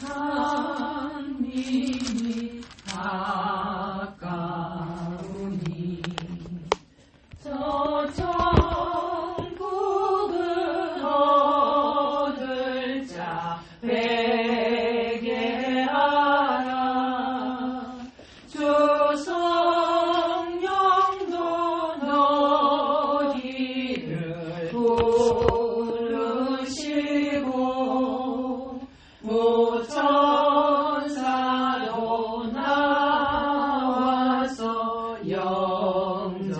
하나님이 가까우니 저 천국을 얻을 자 회개하라. 주 성령도 너희를 부르시고 무천사도 나와서 영접하네.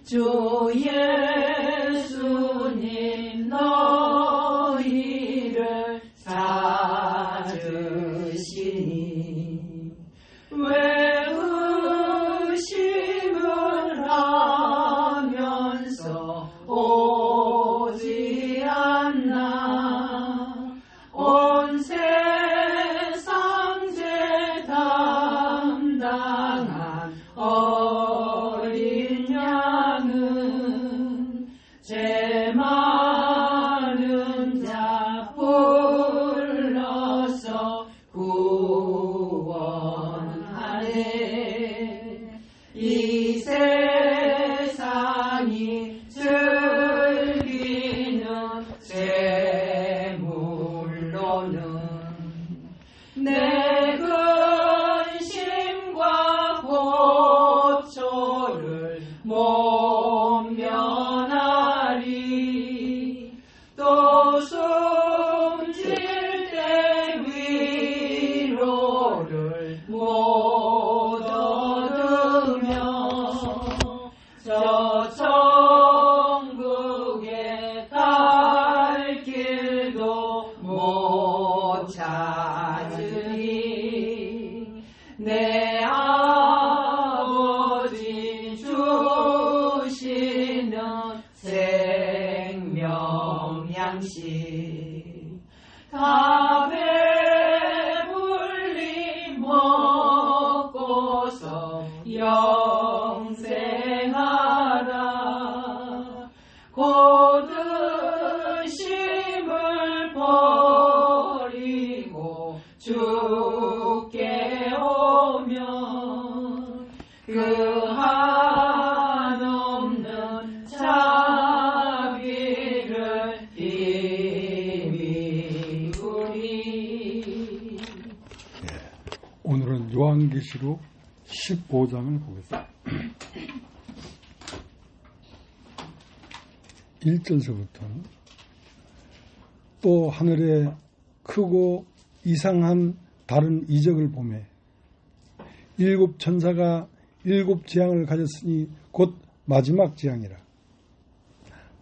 주 예수님 너희를 찾으시니 왜 의심을 하면서 오지 않나. 온 세상 죄 담당한 어린 양은 죄 많은 자 불러서 구원하네. 이 세상이 즐기는 재물로는 내 근심과 고초를 못 면하리. 또 숨질 때 위로를 못 얻으며 저 천국에 갈 길도 못 찾으리. 내 아버지 주시는 생명 양식 다 배불리 먹고서 영생하라. 고드심을 버리고 주께 오면 그 한없는 자비를 힘입으리. 오늘은 요한계시록 15장을 보겠습니다. 1절서부터는 또 하늘에 크고 이상한 다른 이적을 보매 일곱 천사가 일곱 재앙을 가졌으니 곧 마지막 재앙이라.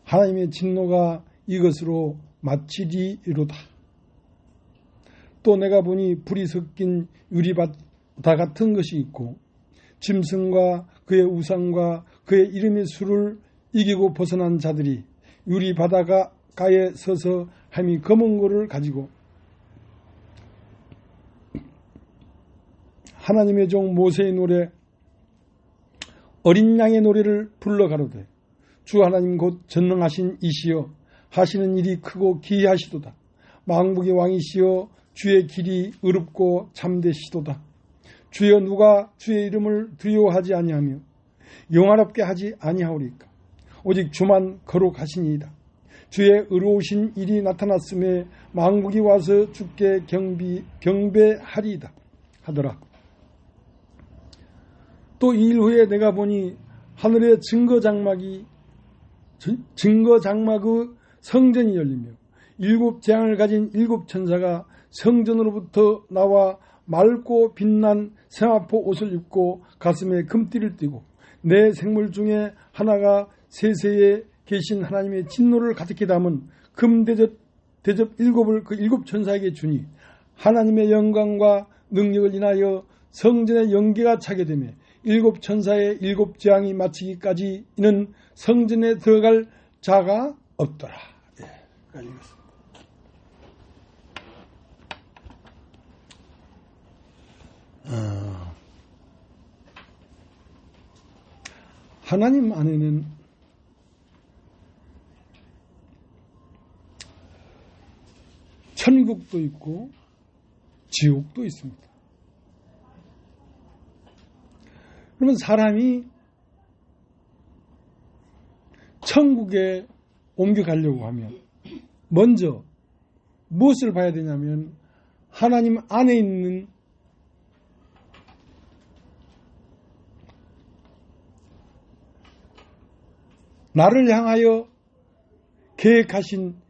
하나님의 진노가 이것으로 마치리이로다. 또 내가 보니 불이 섞인 유리바다 같은 것이 있고 짐승과 그의 우상과 그의 이름의 수를 이기고 벗어난 자들이 유리바다가에 서서 함이 검은 고를 가지고 하나님의 종 모세의 노래 어린 양의 노래를 불러 가로되 주 하나님 곧 전능하신 이시여 하시는 일이 크고 기이하시도다. 만국의 왕이시여 주의 길이 의롭고 참되시도다. 주여 누가 주의 이름을 두려워하지 아니하며 영화롭게 하지 아니하오리까. 오직 주만 거룩하시니이다. 주의 의로우신 일이 나타났음에 만국이 와서 주께 경배하리이다 하더라. 또 2일 후에 내가 보니 하늘의 증거장막의 성전이 열리며 일곱 재앙을 가진 일곱 천사가 성전으로부터 나와 맑고 빛난 세마포 옷을 입고 가슴에 금띠를 띠고 내 생물 중에 하나가 세세에 계신 하나님의 진노를 가득히 담은 금대접 일곱을 그 일곱 천사에게 주니 하나님의 영광과 능력을 인하여 성전의 연기가 차게 되며 일곱 천사의 일곱 재앙이 마치기까지 이는 성전에 들어갈 자가 없더라. 예, 읽었습니다. 하나님 안에는 천국도 있고 지옥도 있습니다. 그러면 사람이 천국에 옮겨가려고 하면 먼저 무엇을 봐야 되냐면 하나님 안에 있는 나를 향하여 계획하신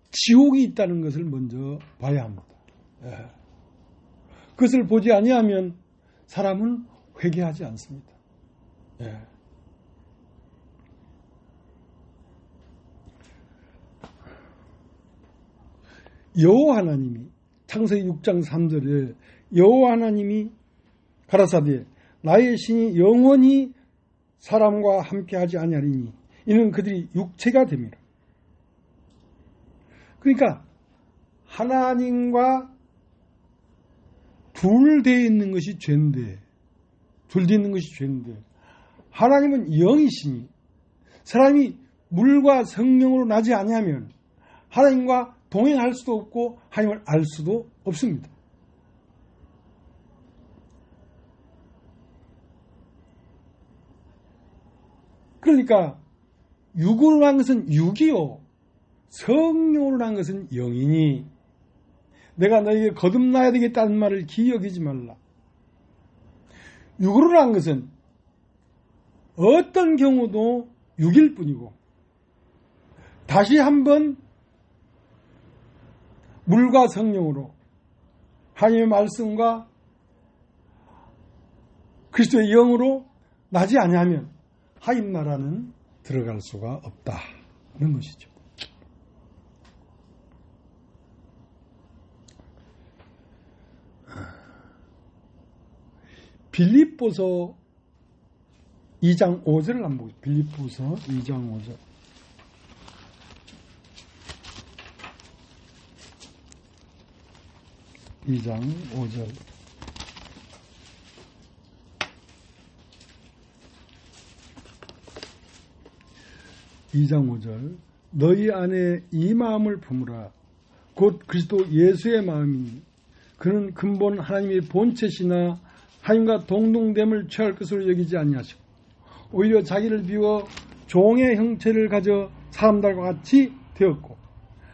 지옥이 있다는 것을 먼저 봐야 합니다. 그것을 보지 아니하면 사람은 회개하지 않습니다. 여호와 하나님이 창세기 6장 3절에 여호와 하나님이 가라사대 나의 신이 영원히 사람과 함께하지 아니하리니 이는 그들이 육체가 됨이라. 그러니까 하나님과 둘 되어 있는 것이 죄인데, 둘 되어 있는 것이 죄인데, 하나님은 영이시니 사람이 물과 성령으로 나지 아니하면 하나님과 동행할 수도 없고 하나님을 알 수도 없습니다. 그러니까 육으로 난 것은 육이요 성령으로 난 것은 영이니 내가 너에게 거듭나야 되겠다는 말을 기억하지 말라. 육으로 난 것은 어떤 경우도 육일 뿐이고 다시 한번 물과 성령으로 하나님의 말씀과 그리스도의 영으로 나지 아니하면 하나님 나라는 들어갈 수가 없다는 것이죠. 빌립보서 2장 5절을 한번 보겠습니다. 빌립보서 2장 5절. (2장 5절) (2장 5절) 너희 안에 이 마음을 품으라. 곧 그리스도 예수의 마음이니 그는 근본 하나님의 본체시나 하나님과 동등됨을 취할 것으로 여기지 아니하시고 오히려 자기를 비워 종의 형체를 가져 사람들과 같이 되었고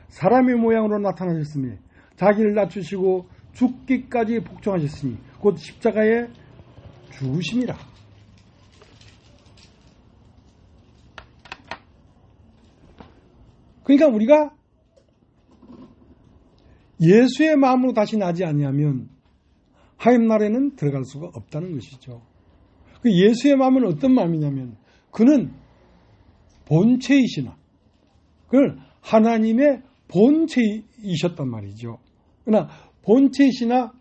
사람의 모양으로 나타나셨으니 자기를 낮추시고 죽기까지 복종하셨으니 곧 십자가에 죽으심이라. 그러니까 우리가 예수의 마음으로 다시 나지 아니하면 하나님 나라에는 들어갈 수가 없다는 것이죠. 그 예수의 마음은 어떤 마음이냐면 그는 본체이시나 그는 하나님의 본체이셨단 말이죠. 그러나 본체이시나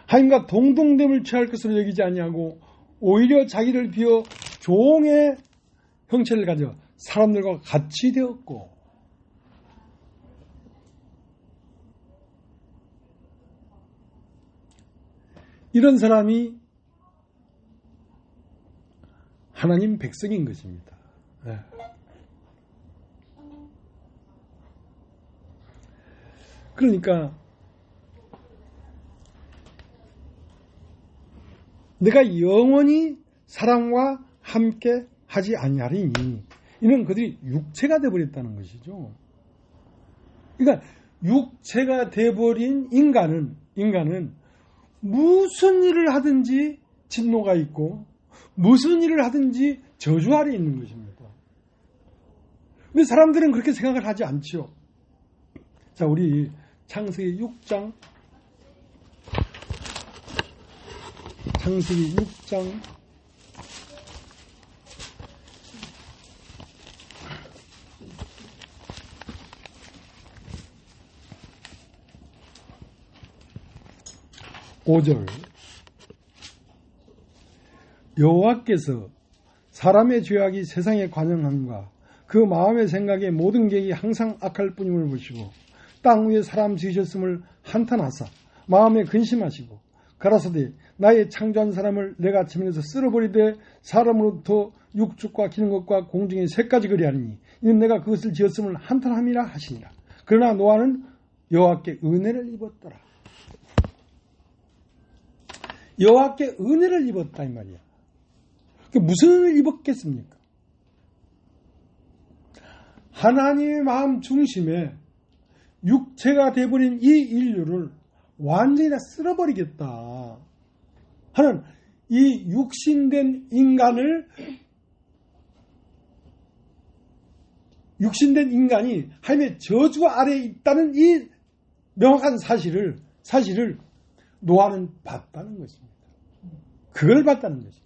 하나님과 동등됨을 취할 것으로 여기지 아니하고 오히려 자기를 비워 종의 형체를 가져 사람들과 같이 되었고 이런 사람이 하나님 백성인 것입니다. 그러니까 내가 영원히 사람과 함께 하지 아니하리니 이는 그들이 육체가 되어버렸다는 것이죠. 그러니까 육체가 되어버린 인간은 무슨 일을 하든지 진노가 있고 무슨 일을 하든지 저주 아래 있는 것입니다. 근데 사람들은 그렇게 생각을 하지 않지요. 자, 우리 창세기 6장 5절 여호와께서 사람의 죄악이 세상에 관영함과 그 마음의 생각에 모든 계획이 항상 악할 뿐임을 보시고 땅 위에 사람 지으셨음을 한탄하사 마음에 근심하시고 가라사대 나의 창조한 사람을 내가 지면에서 쓸어버리되 사람으로부터 육축과 기는 것과 공중의 세 가지 거리하니 이는 내가 그것을 지었음을 한탄함이라 하시니라. 그러나 노아는 여호와께 은혜를 입었더라. 여호와께 은혜를 입었다 이 말이야. 무슨 은혜를 입었겠습니까? 하나님의 마음 중심에 육체가 되어버린 이 인류를 완전히 다 쓸어버리겠다 하는 이 육신된 인간이 하나님의 저주 아래에 있다는 이 명확한 사실을 노아는 봤다는 것입니다. 그걸 봤다는 것입니다.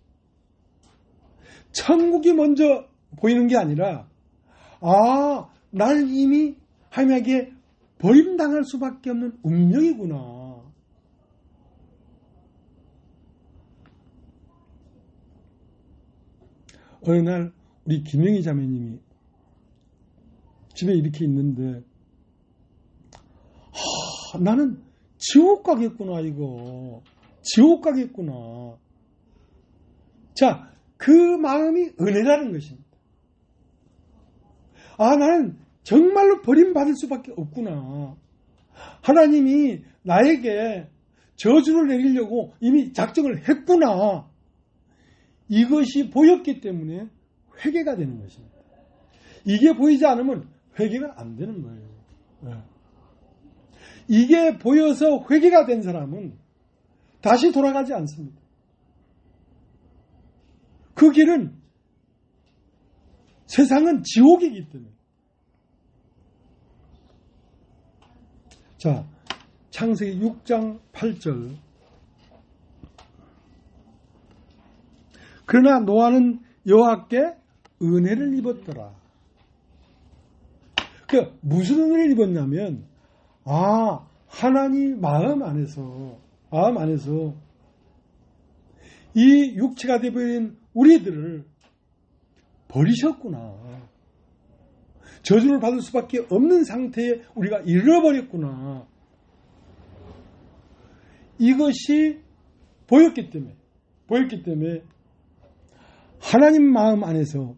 천국이 먼저 보이는 게 아니라 나는 이미 하나님에게 버림당할 수밖에 없는 운명이구나. 어느 날 우리 김영희 자매님이 집에 이렇게 있는데 나는 지옥 가겠구나 이거. 지옥 가겠구나. 자, 그 마음이 은혜라는 것입니다. 나는 정말로 버림받을 수밖에 없구나. 하나님이 나에게 저주를 내리려고 이미 작정을 했구나. 이것이 보였기 때문에 회개가 되는 것입니다. 이게 보이지 않으면 회개가 안 되는 거예요. 이게 보여서 회개가 된 사람은 다시 돌아가지 않습니다. 그 길은 세상은 지옥이기 때문에. 자, 창세기 6장 8절. 그러나 노아는 여호와께 은혜를 입었더라. 무슨 은혜를 입었냐면 하나님 마음 안에서 이 육체가 되어버린 우리들을 버리셨구나. 저주를 받을 수밖에 없는 상태에 우리가 이르러버렸구나. 이것이 보였기 때문에 하나님 마음 안에서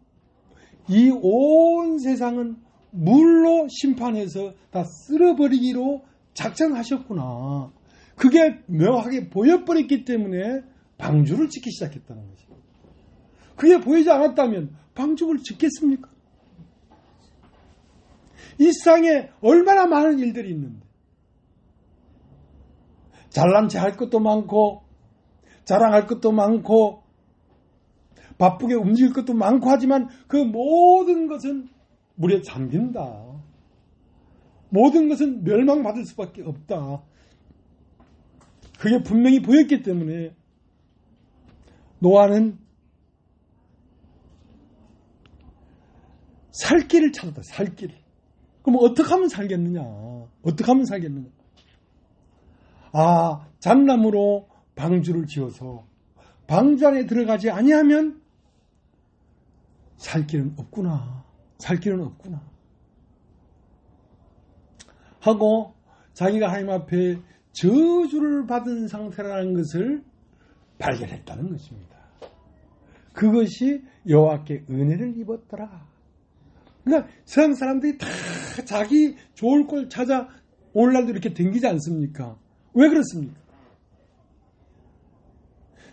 이 온 세상은 물로 심판해서 다 쓸어버리기로 작정하셨구나. 그게 명확하게 보여버렸기 때문에 방주를 짓기 시작했다는 거죠. 그게 보이지 않았다면 방주를 짓겠습니까? 이 세상에 얼마나 많은 일들이 있는데 잘난 체 할 것도 많고 자랑할 것도 많고 바쁘게 움직일 것도 많고 하지만 그 모든 것은 물에 잠긴다. 모든 것은 멸망받을 수밖에 없다. 그게 분명히 보였기 때문에 노아는 살 길을 찾았다. 살 길을. 그럼 어떻게 하면 살겠느냐? 잣나무로 방주를 지어서 방주 안에 들어가지 아니하면 살 길은 없구나. 하고 자기가 하나님 앞에 저주를 받은 상태라는 것을 발견했다는 것입니다. 그것이 여호와께 은혜를 입었더라. 그러니까 세상 사람들이 다 자기 좋을 걸 찾아 오늘날도 이렇게 댕기지 않습니까? 왜 그렇습니까?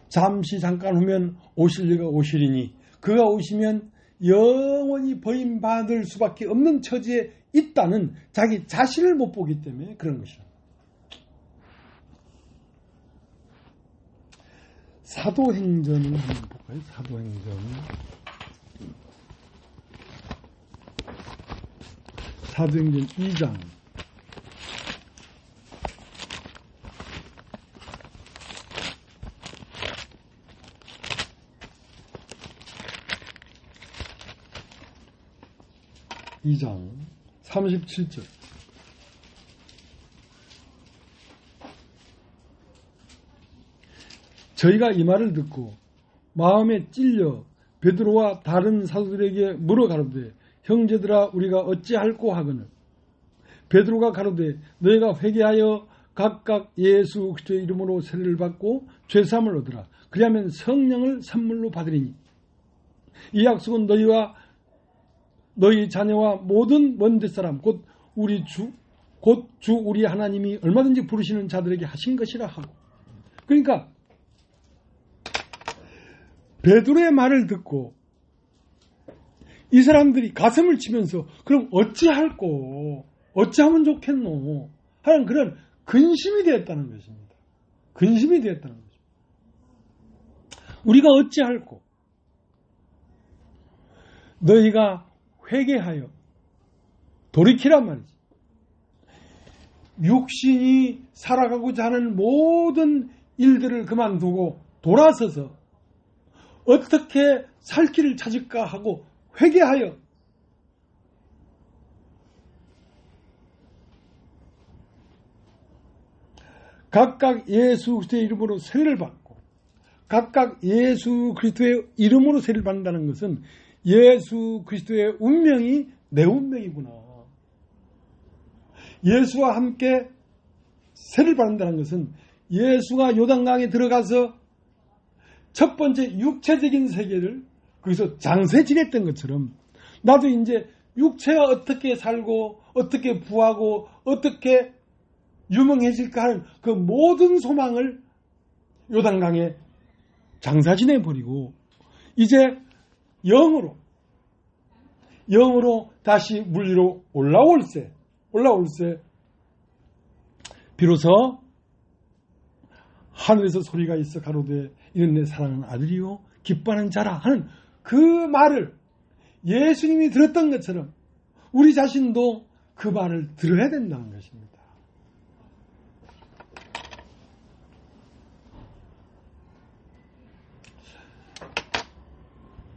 잠깐 후면 오실 이가 오시리니 그가 오시면 영원히 버림받을 수밖에 없는 처지에 있다는 자기 자신을 못 보기 때문에 그런 것이라. 사도행전을 한번 볼까요? 사도행전 2장 37절. 저희가 이 말을 듣고 마음에 찔려 베드로와 다른 사도들에게 물어 가로되 형제들아 우리가 어찌할꼬 하거늘 베드로가 가로되 너희가 회개하여 각각 예수 그리스도의 이름으로 세례를 받고 죄사함을 얻으라. 그리하면 성령을 선물로 받으리니 이 약속은 너희와 너희 자녀와 모든 먼 데사람 곧 주 우리 하나님이 얼마든지 부르시는 자들에게 하신 것이라 하고. 그러니까 베드로의 말을 듣고 이 사람들이 가슴을 치면서 그럼 어찌할꼬, 어찌하면 좋겠노 하는 그런 근심이 되었다는 것입니다. 근심이 되었다는 거죠. 우리가 어찌할꼬, 너희가 회개하여 돌이키란 말이지. 육신이 살아가고자 하는 모든 일들을 그만두고 돌아서서 어떻게 살 길을 찾을까 하고 회개하여 각각 예수 그리스도의 이름으로 세례를 받고, 각각 예수 그리스도의 이름으로 세례를 받는다는 것은 예수 그리스도의 운명이 내 운명이구나. 예수와 함께 세례를 받는다는 것은 예수가 요단강에 들어가서 첫 번째 육체적인 세계를 거기서 장세 지냈던 것처럼 나도 이제 육체가 어떻게 살고 어떻게 부하고 어떻게 유명해질까 하는 그 모든 소망을 요단강에 장사 지내버리고 이제 영으로 다시 물 위로 올라올세 비로소 하늘에서 소리가 있어 가로되 이는 내 사랑하는 아들이요 기뻐하는 자라 하는 그 말을 예수님이 들었던 것처럼 우리 자신도 그 말을 들어야 된다는 것입니다.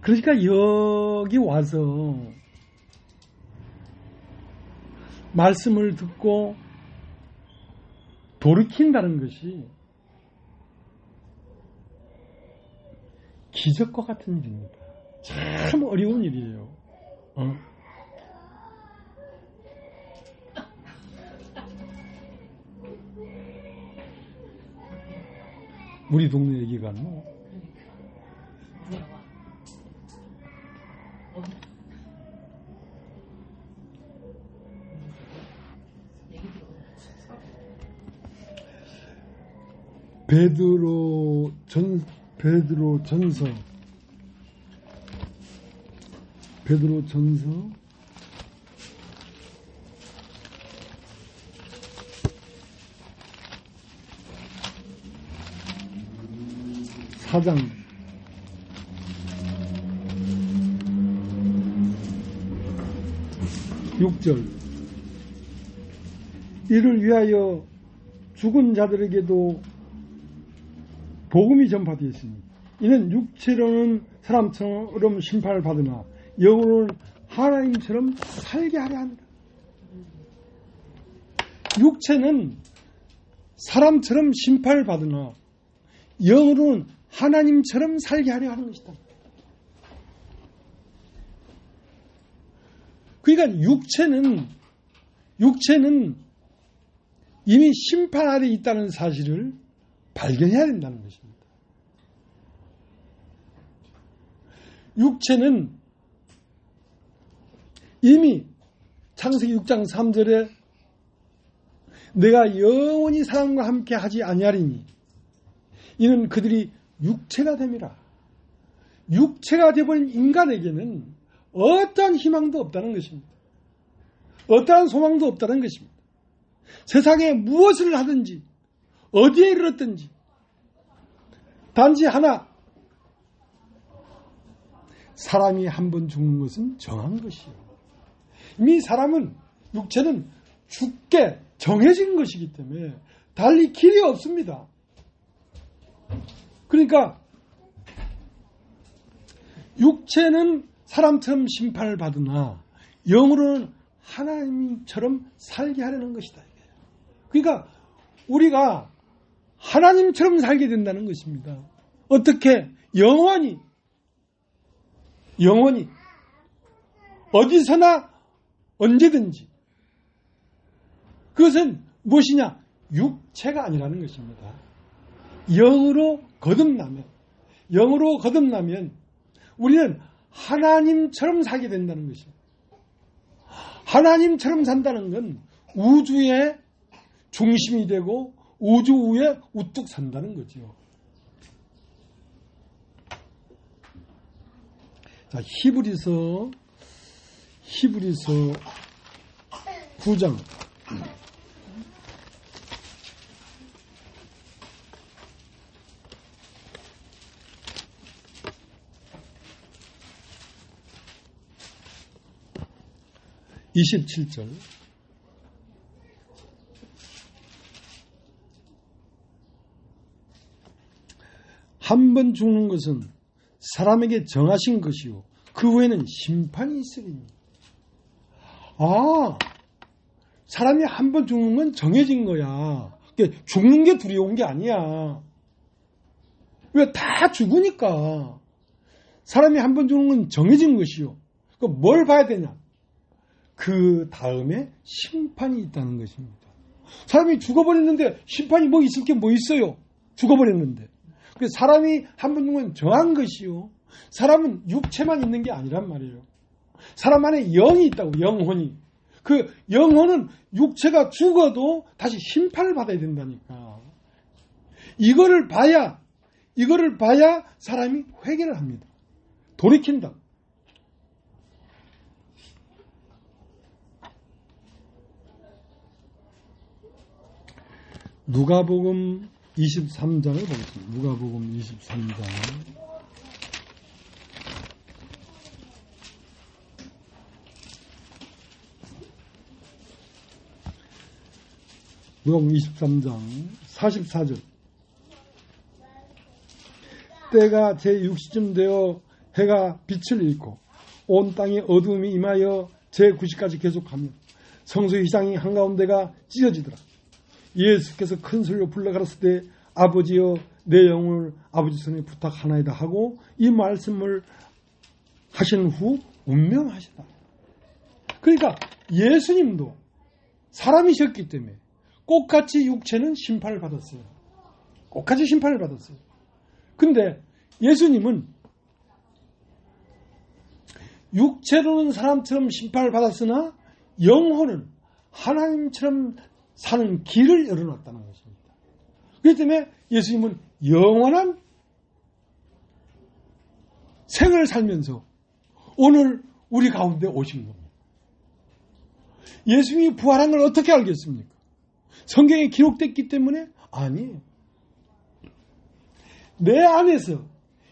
그러니까 여기 와서 말씀을 듣고 돌이킨다는 것이 기적과 같은 일입니다. 참 어려운 일이에요. 우리 동네 얘기가 뭐 베드로 전서 4장 6절 이를 위하여 죽은 자들에게도 복음이 전파되었으니 이는 육체로는 사람처럼 심판을 받으나 영으로는 하나님처럼 살게 하려 합니다. 육체는 사람처럼 심판을 받으나 영으로는 하나님처럼 살게 하려 하는 것이다. 그러니까 육체는 이미 심판 아래 있다는 사실을 발견해야 된다는 것입니다. 육체는 이미 창세기 6장 3절에 내가 영원히 사람과 함께 하지 아니하리니 이는 그들이 육체가 됨이라. 육체가 되어버린 인간에게는 어떠한 희망도 없다는 것입니다. 어떠한 소망도 없다는 것입니다. 세상에 무엇을 하든지 어디에 이르렀든지 단지 하나, 사람이 한 번 죽는 것은 정한 것이요. 이미 육체는 죽게 정해진 것이기 때문에 달리 길이 없습니다. 그러니까 육체는 사람처럼 심판을 받으나 영으로는 하나님처럼 살게 하려는 것이다. 그러니까 우리가 하나님처럼 살게 된다는 것입니다. 어떻게? 영원히 어디서나 언제든지. 그것은 무엇이냐? 육체가 아니라는 것입니다. 영으로 거듭나면 우리는 하나님처럼 살게 된다는 것이에요. 하나님처럼 산다는 건 우주의 중심이 되고 우주 위에 우뚝 산다는 거죠. 자, 히브리서 9장 27절. 한 번 죽는 것은 사람에게 정하신 것이요 그 후에는 심판이 있으리니. 사람이 한 번 죽는 건 정해진 거야. 죽는 게 두려운 게 아니야. 왜? 다 죽으니까. 사람이 한 번 죽는 건 정해진 것이요. 뭘 봐야 되냐? 그 다음에 심판이 있다는 것입니다. 사람이 죽어버렸는데 심판이 뭐 있을 게 뭐 있어요? 죽어버렸는데. 사람이 한 번 죽는 건 정한 것이요. 사람은 육체만 있는 게 아니란 말이에요. 사람 안에 영이 있다고, 영혼이. 그 영혼은 육체가 죽어도 다시 심판을 받아야 된다니까. 이거를 봐야 사람이 회개를 합니다. 돌이킨다. 누가복음 23장을 보겠습니다. 누가복음 23장. 누가복음 23장 44절. 때가 제6시쯤 되어 해가 빛을 잃고 온 땅에 어두움이 임하여 제9시까지 계속하며 성소의 휘장이 한가운데가 찢어지더라. 예수께서 큰 소리로 불러 가라사대 때 아버지여 내 영혼을 아버지 손에 부탁하나이다 하고 이 말씀을 하신 후 운명하시다. 그러니까 예수님도 사람이셨기 때문에 똑같이 육체는 심판을 받았어요. 똑같이 심판을 받았어요. 근데 예수님은 육체로는 사람처럼 심판을 받았으나 영혼은 하나님처럼 사는 길을 열어놨다는 것입니다. 그렇기 때문에 예수님은 영원한 생을 살면서 오늘 우리 가운데 오신 겁니다. 예수님이 부활한 걸 어떻게 알겠습니까? 성경에 기록됐기 때문에? 아니에요. 내 안에서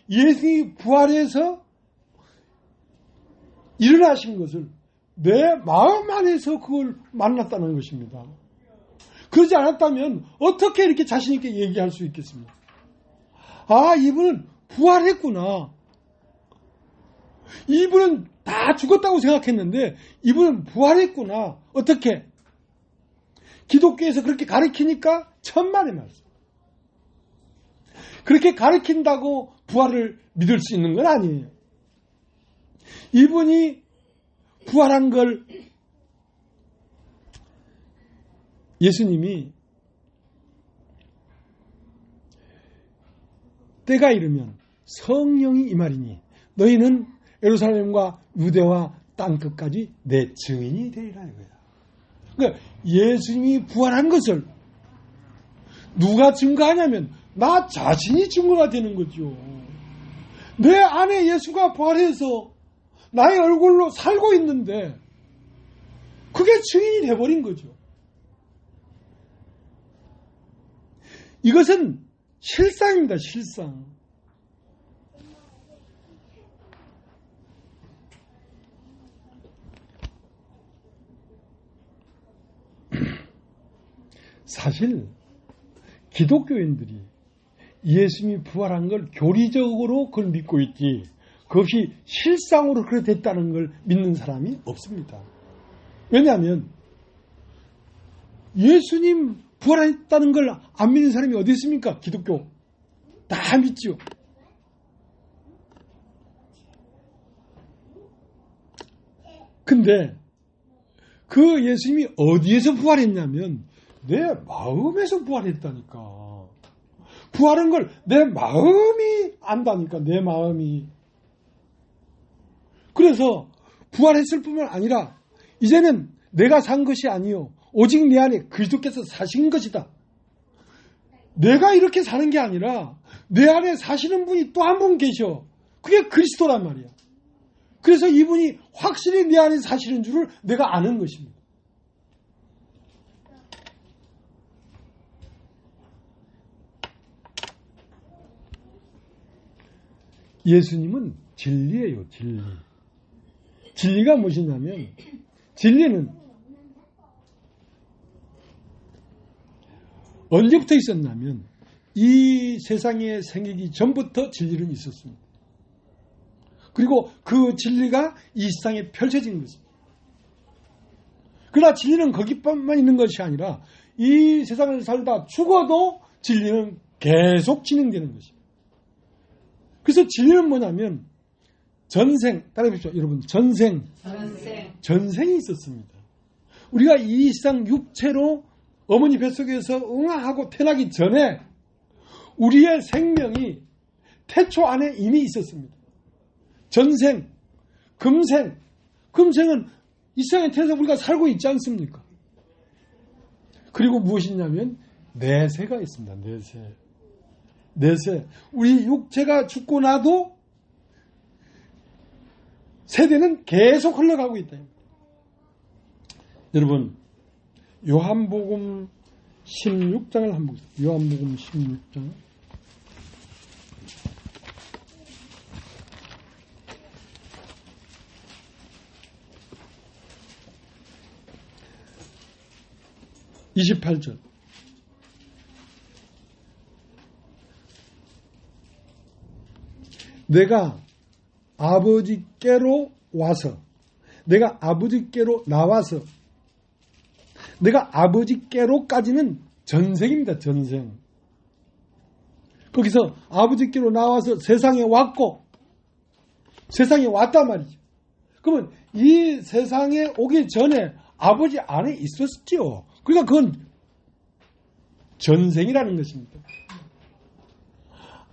예수님이 부활해서 일어나신 것을 내 마음 안에서 그걸 만났다는 것입니다. 그러지 않았다면 어떻게 이렇게 자신 있게 얘기할 수 있겠습니까? 이분은 부활했구나. 이분은 다 죽었다고 생각했는데 이분은 부활했구나. 어떻게? 기독교에서 그렇게 가르치니까 천만의 말씀. 그렇게 가르친다고 부활을 믿을 수 있는 건 아니에요. 이분이 부활한 걸 예수님이 때가 이르면 성령이 임하리니 너희는 예루살렘과 유대와 땅끝까지 내 증인이 되리라 이거야. 그러니까 예수님이 부활한 것을 누가 증거하냐면 나 자신이 증거가 되는 거죠. 내 안에 예수가 부활해서 나의 얼굴로 살고 있는데 그게 증인이 돼버린 거죠. 이것은 실상입니다. 실상. 사실 기독교인들이 예수님이 부활한 걸 교리적으로 그걸 믿고 있지 그것이 실상으로 그렇게 됐다는 걸 믿는 사람이 없습니다. 왜냐하면 예수님 부활했다는 걸 안 믿는 사람이 어디 있습니까? 기독교. 다 믿죠. 근데 그 예수님이 어디에서 부활했냐면 내 마음에서 부활했다니까. 부활한 걸 내 마음이 안다니까. 내 마음이. 그래서 부활했을 뿐만 아니라 이제는 내가 산 것이 아니요 오직 내 안에 그리스도께서 사신 것이다. 내가 이렇게 사는 게 아니라 내 안에 사시는 분이 또 한 분 계셔. 그게 그리스도란 말이야. 그래서 이분이 확실히 내 안에 사시는 줄을 내가 아는 것입니다. 예수님은 진리예요, 진리. 진리가 무엇이냐면, 진리는 언제부터 있었냐면, 이 세상에 생기기 전부터 진리는 있었습니다. 그리고 그 진리가 이 세상에 펼쳐진 것입니다. 그러나 진리는 거기뿐만 있는 것이 아니라, 이 세상을 살다 죽어도 진리는 계속 진행되는 것입니다. 그래서 진리는 뭐냐면 전생, 따라해보십시오. 여러분, 전생이 있었습니다. 우리가 이 세상 육체로 어머니 뱃속에서 응아하고 태어나기 전에 우리의 생명이 태초 안에 이미 있었습니다. 전생, 금생은 이 세상에 태어나서 우리가 살고 있지 않습니까? 그리고 무엇이냐면 내세가 있습니다. 내세. 우리 육체가 죽고 나도 세대는 계속 흘러가고 있다. 여러분, 요한복음 16장을 한번 보겠습니다. 요한복음 16장. (28절) 내가 아버지께로 와서, 내가 아버지께로 나와서, 내가 아버지께로까지는 전생입니다. 전생. 거기서 아버지께로 나와서 세상에 왔고, 세상에 왔단 말이죠. 그러면 이 세상에 오기 전에 아버지 안에 있었죠. 그러니까 그건 전생이라는 것입니다.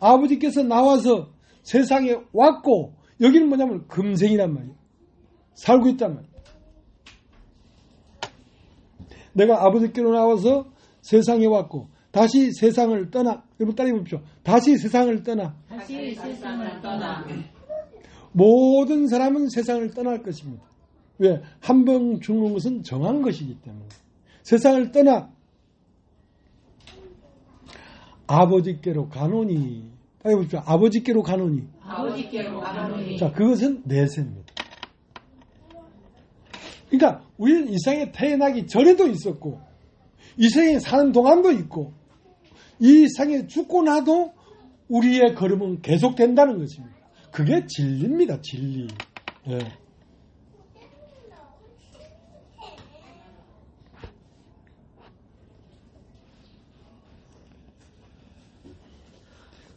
아버지께서 나와서 세상에 왔고, 여기는 뭐냐면 금생이란 말이에요. 살고 있단 말이에요. 내가 아버지께로 나와서 세상에 왔고, 다시 세상을 떠나. 여러분 따라해 보십시오. 다시 세상을 떠나. 모든 사람은 세상을 떠날 것입니다. 왜? 한 번 죽는 것은 정한 것이기 때문에. 세상을 떠나 아버지께로 가노니. 따라해 보십시오. 아버지께로 가노니. 자, 그것은 내세입니다. 그러니까 우리는 이 세상에 태어나기 전에도 있었고, 이 세상에 사는 동안도 있고, 이 세상에 죽고 나도 우리의 걸음은 계속된다는 것입니다. 그게 진리입니다. 진리. 예.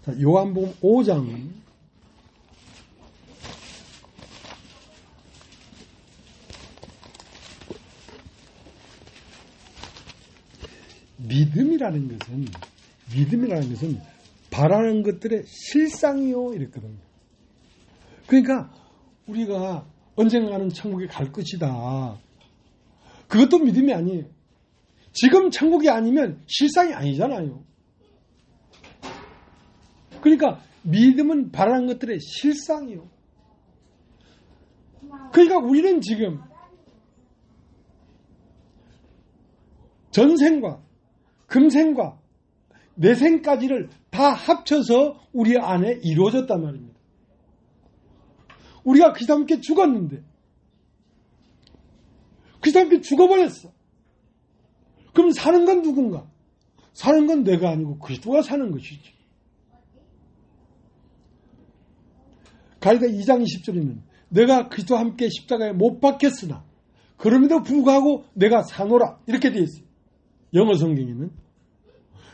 자, 요한복음 5장은 믿음이라는 것은 바라는 것들의 실상이요 이랬거든요. 그러니까 우리가 언젠가는 천국에 갈 것이다. 그것도 믿음이 아니에요. 지금 천국이 아니면 실상이 아니잖아요. 그러니까 믿음은 바라는 것들의 실상이요. 그러니까 우리는 지금 전생과 금생과 내생까지를 다 합쳐서 우리 안에 이루어졌단 말입니다. 우리가 그리스도와 함께 죽었는데, 그리스도와 함께 죽어버렸어. 그럼 사는 건 누군가? 사는 건 내가 아니고 그리스도가 사는 것이지. 갈라디아 2장 20절에는 내가 그리스도와 함께 십자가에 못 박혔으나 그럼에도 불구하고 내가 사노라 이렇게 되어 있어요. 영어 성경에는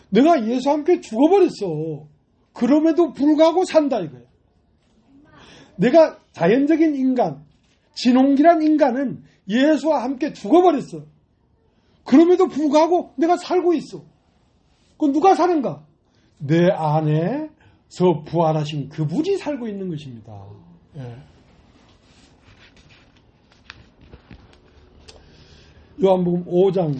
내가 예수와 함께 죽어버렸어. 그럼에도 불구하고 산다 이거예요. 내가 자연적인 인간, 진홍기란 인간은 예수와 함께 죽어버렸어. 그럼에도 불구하고 내가 살고 있어. 그건 누가 사는가? 내 안에서 부활하신 그분이 살고 있는 것입니다. 예. 요한복음 5장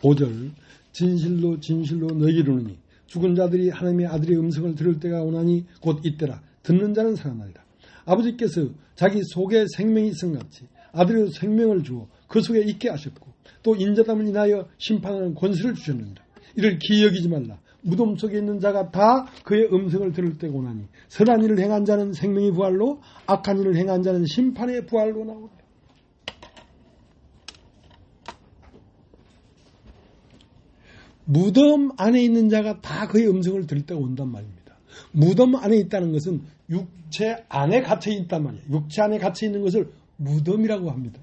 25절 진실로 진실로 너희에게 이르노니 죽은 자들이 하나님의 아들의 음성을 들을 때가 오나니 곧 이때라. 듣는 자는 살아나리라. 아버지께서 자기 속에 생명이 있음같이 아들의 생명을 주어 그 속에 있게 하셨고 또 인자담을 인하여 심판하는 권세를 주셨느니라. 이를 기여기지 말라. 무덤 속에 있는 자가 다 그의 음성을 들을 때가 오나니 선한 일을 행한 자는 생명의 부활로 악한 일을 행한 자는 심판의 부활로 나오리라. 무덤 안에 있는 자가 다 그의 음성을 들을 때가 온단 말입니다. 무덤 안에 있다는 것은 육체 안에 갇혀 있단 말이에요. 육체 안에 갇혀 있는 것을 무덤이라고 합니다.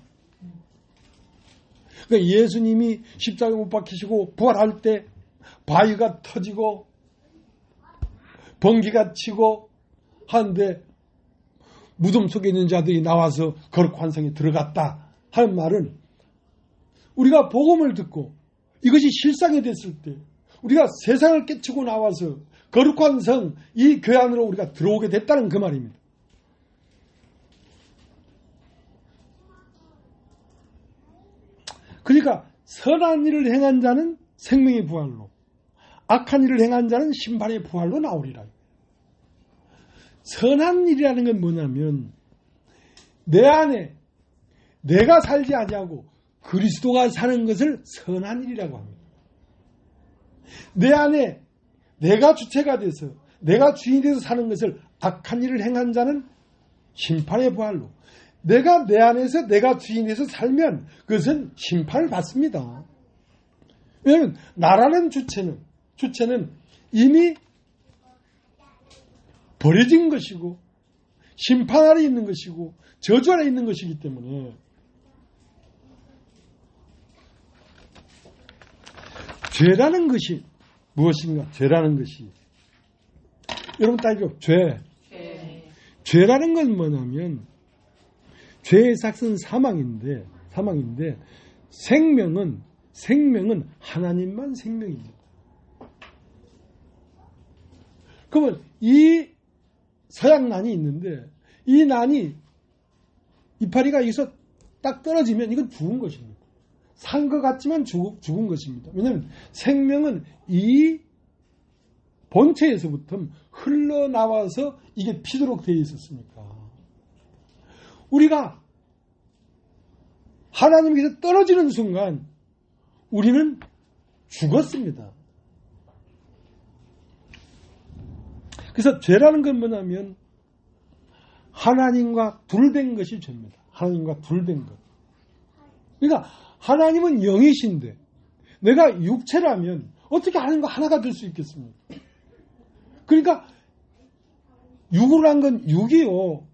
그러니까 예수님이 십자가에 못 박히시고 부활할 때 바위가 터지고 번개가 치고 하는데 무덤 속에 있는 자들이 나와서 거룩한 성에 들어갔다 하는 말은 우리가 복음을 듣고 이것이 실상이 됐을 때 우리가 세상을 깨치고 나와서 거룩한 성, 이 교회 안으로 우리가 들어오게 됐다는 그 말입니다. 그러니까 선한 일을 행한 자는 생명의 부활로, 악한 일을 행한 자는 심판의 부활로 나오리라. 선한 일이라는 건 뭐냐면 내 안에 내가 살지 아니하고 그리스도가 사는 것을 선한 일이라고 합니다. 내 안에 내가 주체가 돼서 내가 주인이 돼서 사는 것을 악한 일을 행한 자는 심판의 부활로, 내가 내 안에서 내가 주인이 돼서 살면 그것은 심판을 받습니다. 왜냐하면 나라는 주체는 이미 버려진 것이고 심판 아래 있는 것이고 저주 아래 있는 것이기 때문에 죄라는 것이 무엇인가? 죄라는 것이 여러분 따지고 죄라는 건 뭐냐면 죄의 삭은 사망인데 생명은 하나님만 생명입니다. 그러면 이 서양난이 있는데 이 난이 이파리가 여기서 딱 떨어지면 이건 죽은 것입니다. 산 것 같지만 죽은 것입니다. 왜냐하면 생명은 이 본체에서부터 흘러나와서 이게 피도록 되어 있었으니까. 우리가 하나님께서 떨어지는 순간 우리는 죽었습니다. 그래서 죄라는 건 뭐냐면 하나님과 둘된 것이 죄입니다. 하나님과 둘된 것. 그러니까 하나님은 영이신데 내가 육체라면 어떻게 하나님과 하나가 될 수 있겠습니까? 그러니까 육으로 한 건 육이요.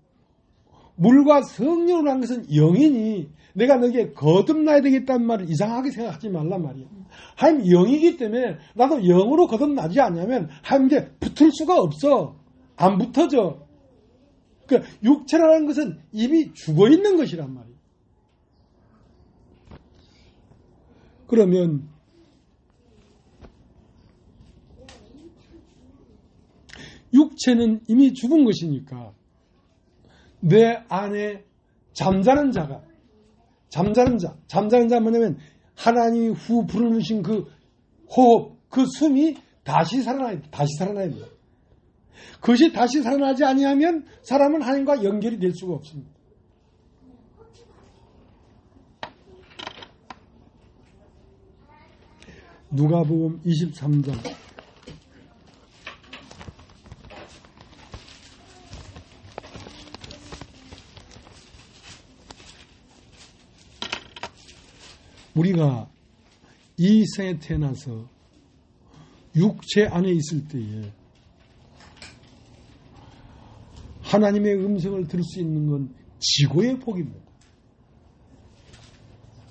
물과 성령으로 한 것은 영이니 내가 너에게 거듭나야 되겠다는 말을 이상하게 생각하지 말란 말이에요. 하나님 영이기 때문에 나도 영으로 거듭나지 않으면 하나님께 붙을 수가 없어. 안 붙어져. 그러니까 육체라는 것은 이미 죽어있는 것이란 말이에요. 그러면 육체는 이미 죽은 것이니까 내 안에 잠자는 자 뭐냐면 하나님이 후 불어넣으신 그 호흡, 그 숨이 다시 살아나야 됩니다. 그것이 다시 살아나지 아니하면 사람은 하나님과 연결이 될 수가 없습니다. 누가복음 23장 우리가 이 세상에 태어나서 육체 안에 있을 때에 하나님의 음성을 들을 수 있는 건 지고의 복입니다.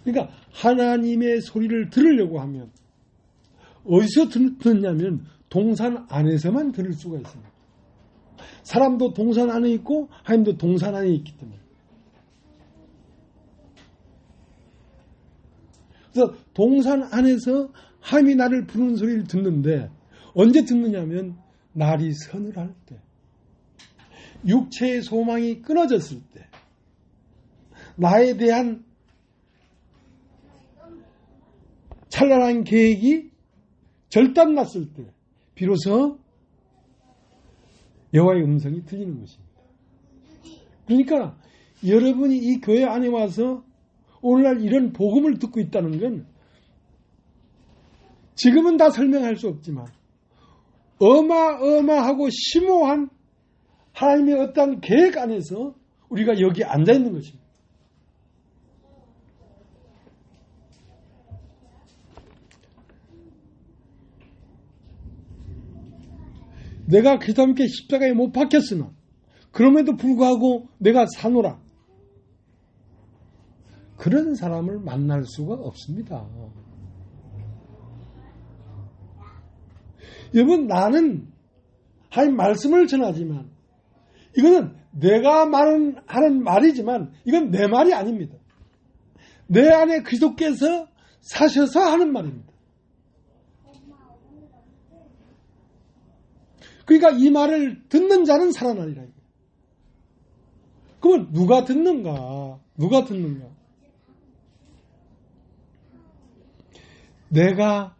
그러니까 하나님의 소리를 들으려고 하면 어디서 듣느냐면 동산 안에서만 들을 수가 있습니다. 사람도 동산 안에 있고 하나님도 동산 안에 있기 때문에. 그래서 동산 안에서 하나님이 나를 부르는 소리를 듣는데 언제 듣느냐면 날이 서늘할 때, 육체의 소망이 끊어졌을 때, 나에 대한 찬란한 계획이 절단났을 때 비로소 여호와의 음성이 들리는 것입니다. 그러니까 여러분이 이 교회 안에 와서 오늘날 이런 복음을 듣고 있다는 건 지금은 다 설명할 수 없지만 어마어마하고 심오한 하나님의 어떤 계획 안에서 우리가 여기 앉아 있는 것입니다. 내가 그리스도와 함께 십자가에 못 박혔으나 그럼에도 불구하고 내가 사노라. 그런 사람을 만날 수가 없습니다. 여러분, 나는 하나님 말씀을 전하지만 이거는 내가 하는 말이지만 이건 내 말이 아닙니다. 내 안에 그리스도께서 사셔서 하는 말입니다. 그러니까 이 말을 듣는 자는 살아나리라. 그러면 누가 듣는가? 누가 듣는가? 내가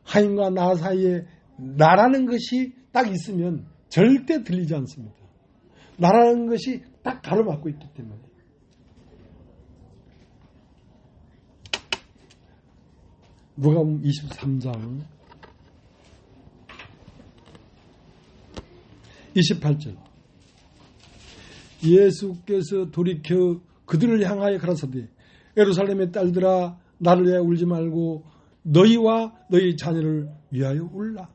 하나님과 나 사이에 나라는 것이 딱 있으면 절대 들리지 않습니다. 나라는 것이 딱 가로막고 있기 때문에. 누가복음 23장 28절. 예수께서 돌이켜 그들을 향하여 가라사대 예루살렘의 딸들아 나를 위하여 울지 말고 너희와 너희 자녀를 위하여 울라.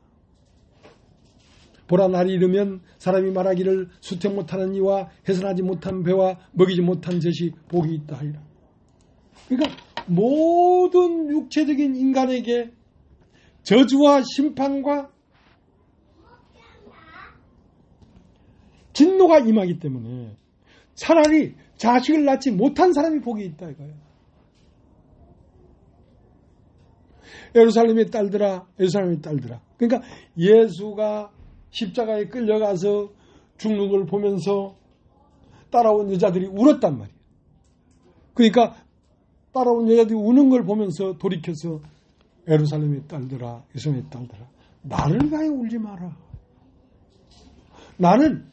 보라, 날이 이르면 사람이 말하기를 수태 못하는 이와 해산하지 못한 배와 먹이지 못한 젖이 복이 있다 하리라. 그러니까 모든 육체적인 인간에게 저주와 심판과 진노가 임하기 때문에 차라리 자식을 낳지 못한 사람이 복이 있다 이거예요. 예루살렘의 딸들아, 예루살렘의 딸들아. 그러니까 예수가 십자가에 끌려가서 죽는 걸 보면서 따라온 여자들이 울었단 말이에요. 그러니까 따라온 여자들이 우는 걸 보면서 돌이켜서 예루살렘의 딸들아, 예루살렘의 딸들아, 나를 위하여 울지 마라. 나는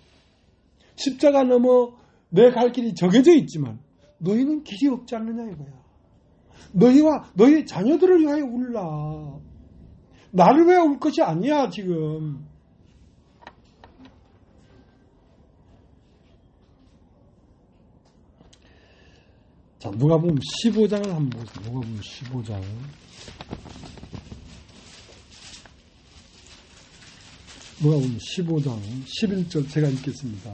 십자가 넘어 내 갈 길이 정해져 있지만 너희는 길이 없지 않느냐 이거야. 너희와 너희 자녀들을 위하여 울라. 나를 위하여 울 것이 아니야 지금. 자, 누가복음 15장을 한번 보세요. 누가복음 15장. 누가복음 15장 11절 제가 읽겠습니다.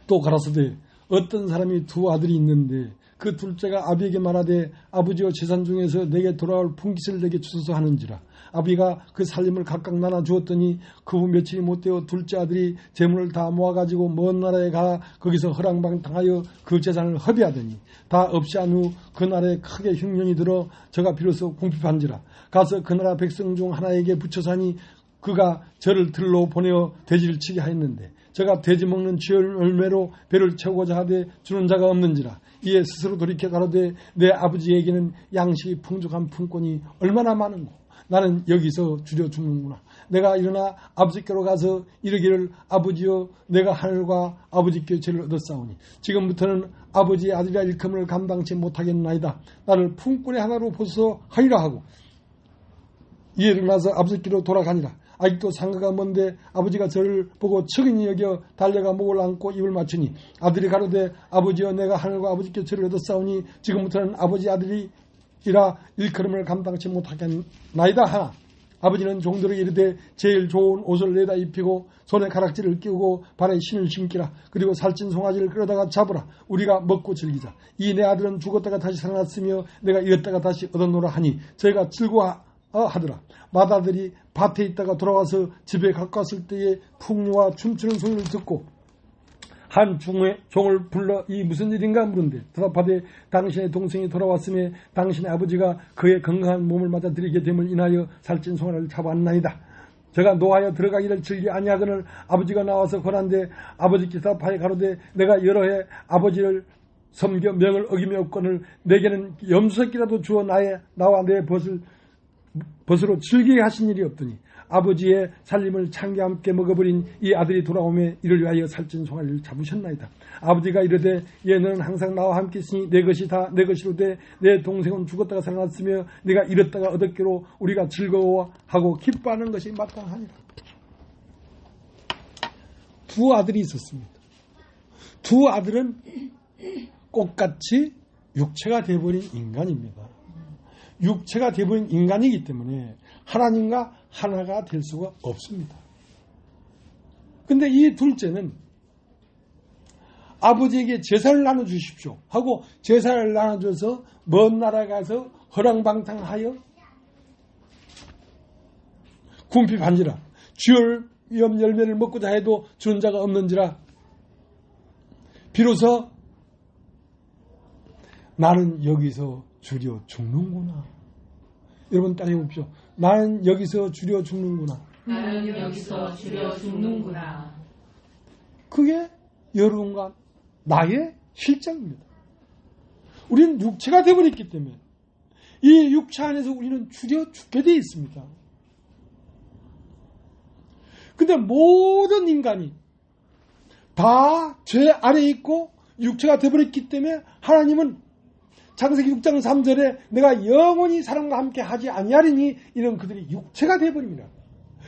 또 가라사대 어떤 사람이 두 아들이 있는데 그 둘째가 아비에게 말하되 아버지여 재산 중에서 내게 돌아올 분깃을 내게 주소서 하는지라. 아비가 그 살림을 각각 나눠 주었더니 그 후 며칠이 못되어 둘째 아들이 재물을 다 모아가지고 먼 나라에 가 거기서 허랑방탕하여 그 재산을 허비하더니 다 없이 한 후 그 나라에 크게 흉년이 들어 저가 비로소 궁핍한지라. 가서 그 나라 백성 중 하나에게 붙여서 하니 그가 저를 들로 보내어 돼지를 치게 하였는데 저가 돼지 먹는 쥐의 열매로 배를 채우고자 하되 주는 자가 없는지라. 이에 스스로 돌이켜 가로되 내 아버지에게는 양식이 풍족한 품권이 얼마나 많은고 나는 여기서 주려 죽는구나. 내가 일어나 아버지께로 가서 이르기를 아버지여 내가 하늘과 아버지께 죄를 얻었사오니 지금부터는 아버지의 아들이라 일컬음을 감당치 못하겠나이다. 나를 품꾼의 하나로 보소서 하리라 하고 이에 일어나서 아버지께로 돌아가니라. 아직도 상가가 먼데 아버지가 저를 보고 척인이 여겨 달려가 목을 안고 입을 맞추니 아들이 가로되 아버지여 내가 하늘과 아버지께 죄를 얻었사오니 지금부터는 아버지 아들이라 일컬음을 감당치 못하겠나이다 하나 아버지는 종들에게 이르되 제일 좋은 옷을 내다 입히고 손에 가락지를 끼우고 발에 신을 신기라. 그리고 살찐 송아지를 끌어다가 잡으라. 우리가 먹고 즐기자. 이 내 아들은 죽었다가 다시 살아났으며 내가 잃었다가 다시 얻었노라 하니 저희가 즐거워하더라. 맏아들이 밭에 있다가 돌아와서 집에 가까웠을 때에 풍류와 춤추는 소리를 듣고 한 종을 불러 이 무슨 일인가 물은데 대답하되 당신의 동생이 돌아왔음에 당신의 아버지가 그의 건강한 몸을 맞아들이게 됨을 인하여 살찐 송아지를 잡았나이다. 제가 노하여 들어가기를 즐기 아니하거늘 아버지가 나와서 권한데 아버지께 대답하여 가로되 내가 여러 해 아버지를 섬겨 명을 어기며 없거늘 내게는 염소새끼라도 주어 나와 내 벗으로 즐기게 하신 일이 없더니 아버지의 살림을 창기와 함께 먹어버린 이 아들이 돌아오매 이를 위하여 살찐 송아지를 잡으셨나이다. 아버지가 이르되 얘는 항상 나와 함께 있으니 내 것이 다 내 것이로되 내 동생은 죽었다가 살아났으며 네가 잃었다가 얻었기로 우리가 즐거워하고 기뻐하는 것이 마땅하니라. 두 아들이 있었습니다. 두 아들은 꽃같이 육체가 되어버린 인간입니다. 육체가 되어버린 인간이기 때문에 하나님과 하나가 될 수가 없습니다. 근데 이 둘째는 아버지에게 제사를 나눠주십시오 하고 제사를 나눠줘서 먼 나라 가서 허랑방탕하여 궁핍한지라 주열 위험 열매를 먹고자 해도 주는 자가 없는지라 비로소 나는 여기서 주려 죽는구나. 여러분 따라해봅시오. 나는 여기서 주려 죽는구나. 나는 여기서 주려 죽는구나. 그게 여러분과 나의 실정입니다. 우리는 육체가 되어버렸기 때문에 이 육체 안에서 우리는 주려 죽게 되어 있습니다. 근데 모든 인간이 다 죄 아래에 있고 육체가 되어버렸기 때문에 하나님은 창세기 6장 3절에 내가 영원히 사람과 함께 하지 아니하리니 이런 그들이 육체가 되어버립니다.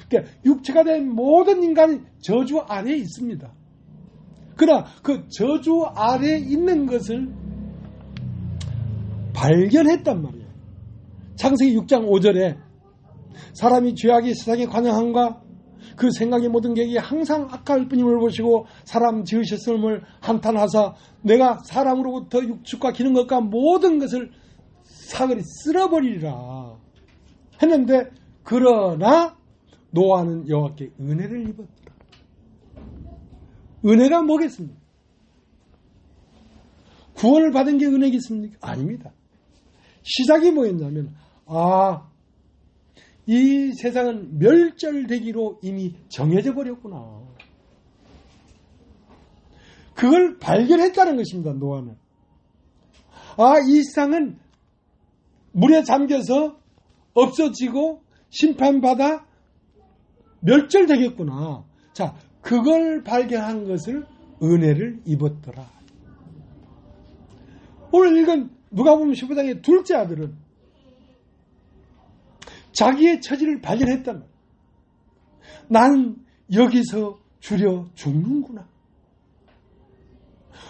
그러니까 육체가 된 모든 인간이 저주 아래에 있습니다. 그러나 그 저주 아래에 있는 것을 발견했단 말이에요. 창세기 6장 5절에 사람이 죄악이 세상에 관영함과 그 생각의 모든 계획이 항상 악할 뿐임을 보시고 사람 지으셨음을 한탄하사 내가 사람으로부터 육축과 기는 것과 모든 것을 사거리 쓸어버리리라 했는데 그러나 노아는 여호와께 은혜를 입었더라. 은혜가 뭐겠습니까? 구원을 받은 게 은혜겠습니까? 아닙니다. 시작이 뭐였냐면 이 세상은 멸절되기로 이미 정해져 버렸구나. 그걸 발견했다는 것입니다. 노아는. 이 세상은 물에 잠겨서 없어지고 심판받아 멸절되겠구나. 자, 그걸 발견한 것을 은혜를 입었더라. 오늘 읽은 누가복음 15장의 둘째 아들은 자기의 처지를 발견했단 말이에요. 나는 여기서 주려 죽는구나.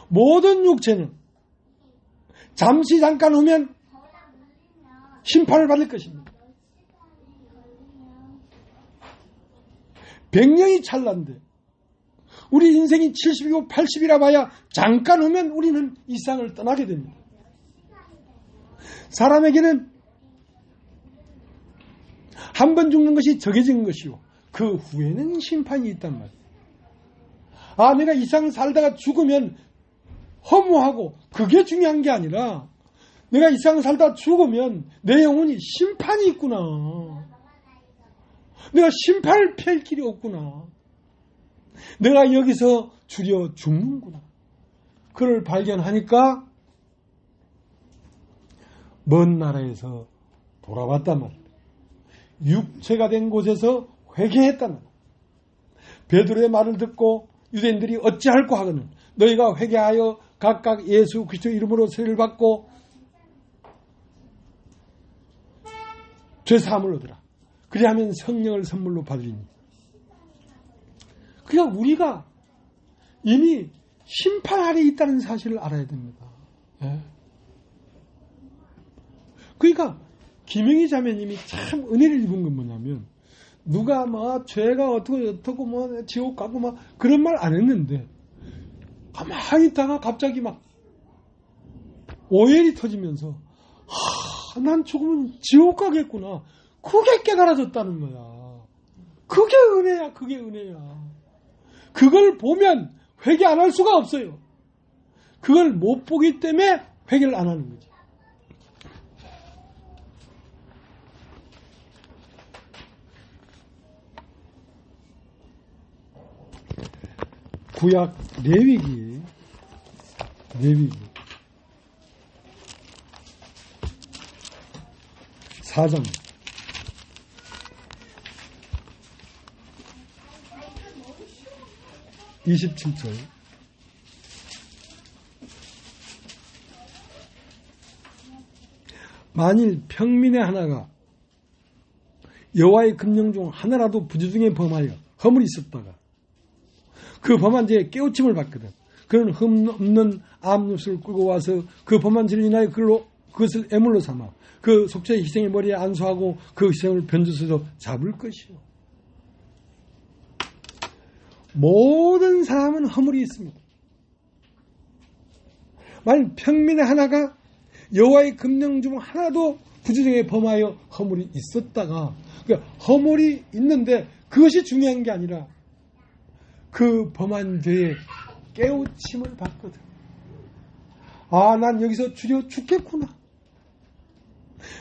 모든 육체는 잠시 잠깐 후면 심판을 받을 것입니다. 100년이 찰나인데 우리 인생이 70이고 80이라 봐야 잠깐 후면 우리는 이 세상을 떠나게 됩니다. 사람에게는 한 번 죽는 것이 정해진 것이요 그 후에는 심판이 있단 말이에요. 내가 이 세상 살다가 죽으면 허무하고 그게 중요한 게 아니라 내가 이 세상 살다 죽으면 내 영혼이 심판이 있구나. 내가 심판을 피할 길이 없구나. 내가 여기서 주려 죽는구나. 그걸 발견하니까 먼 나라에서 돌아왔단 말이에요. 육체가 된 곳에서 회개했단 말이에요. 베드로의 말을 듣고 유대인들이 어찌할꼬 하거늘 너희가 회개하여 각각 예수 그리스도 이름으로 세례를 받고 죄사함을 얻으라. 그리하면 성령을 선물로 받으리니. 그러니까 우리가 이미 심판 아래에 있다는 사실을 알아야 됩니다. 예. 그러니까 김영희 자매님이 참 은혜를 입은 건 뭐냐면 누가 죄가 어떻고 지옥 가고 그런 말 안 했는데 가만히 있다가 갑자기 오열이 터지면서 난 죽으면 지옥 가겠구나. 그게 깨달아졌다는 거야. 그게 은혜야. 그게 은혜야. 그걸 보면 회개 안 할 수가 없어요. 그걸 못 보기 때문에 회개를 안 하는 거죠. 구약 레위기 4장 27절 만일 평민의 하나가 여호와의 금령 중 하나라도 부주중에 범하여 허물이 있었다가 그 범한 죄에 깨우침을 받거든 그는 흠 없는 암육수를 끌고 와서 그 범한 죄를 인하여 그것을 애물로 삼아 그 속죄의 희생의 머리에 안수하고 그 희생을 변주서서 잡을 것이요. 모든 사람은 허물이 있습니다. 만일 평민의 하나가 여호와의 금령 중 하나도 부주중에 범하여 허물이 있었다가 그러니까 허물이 있는데 그것이 중요한 게 아니라 그 범한 죄에 깨우침을 받거든. 아, 난 여기서 주려 죽겠구나.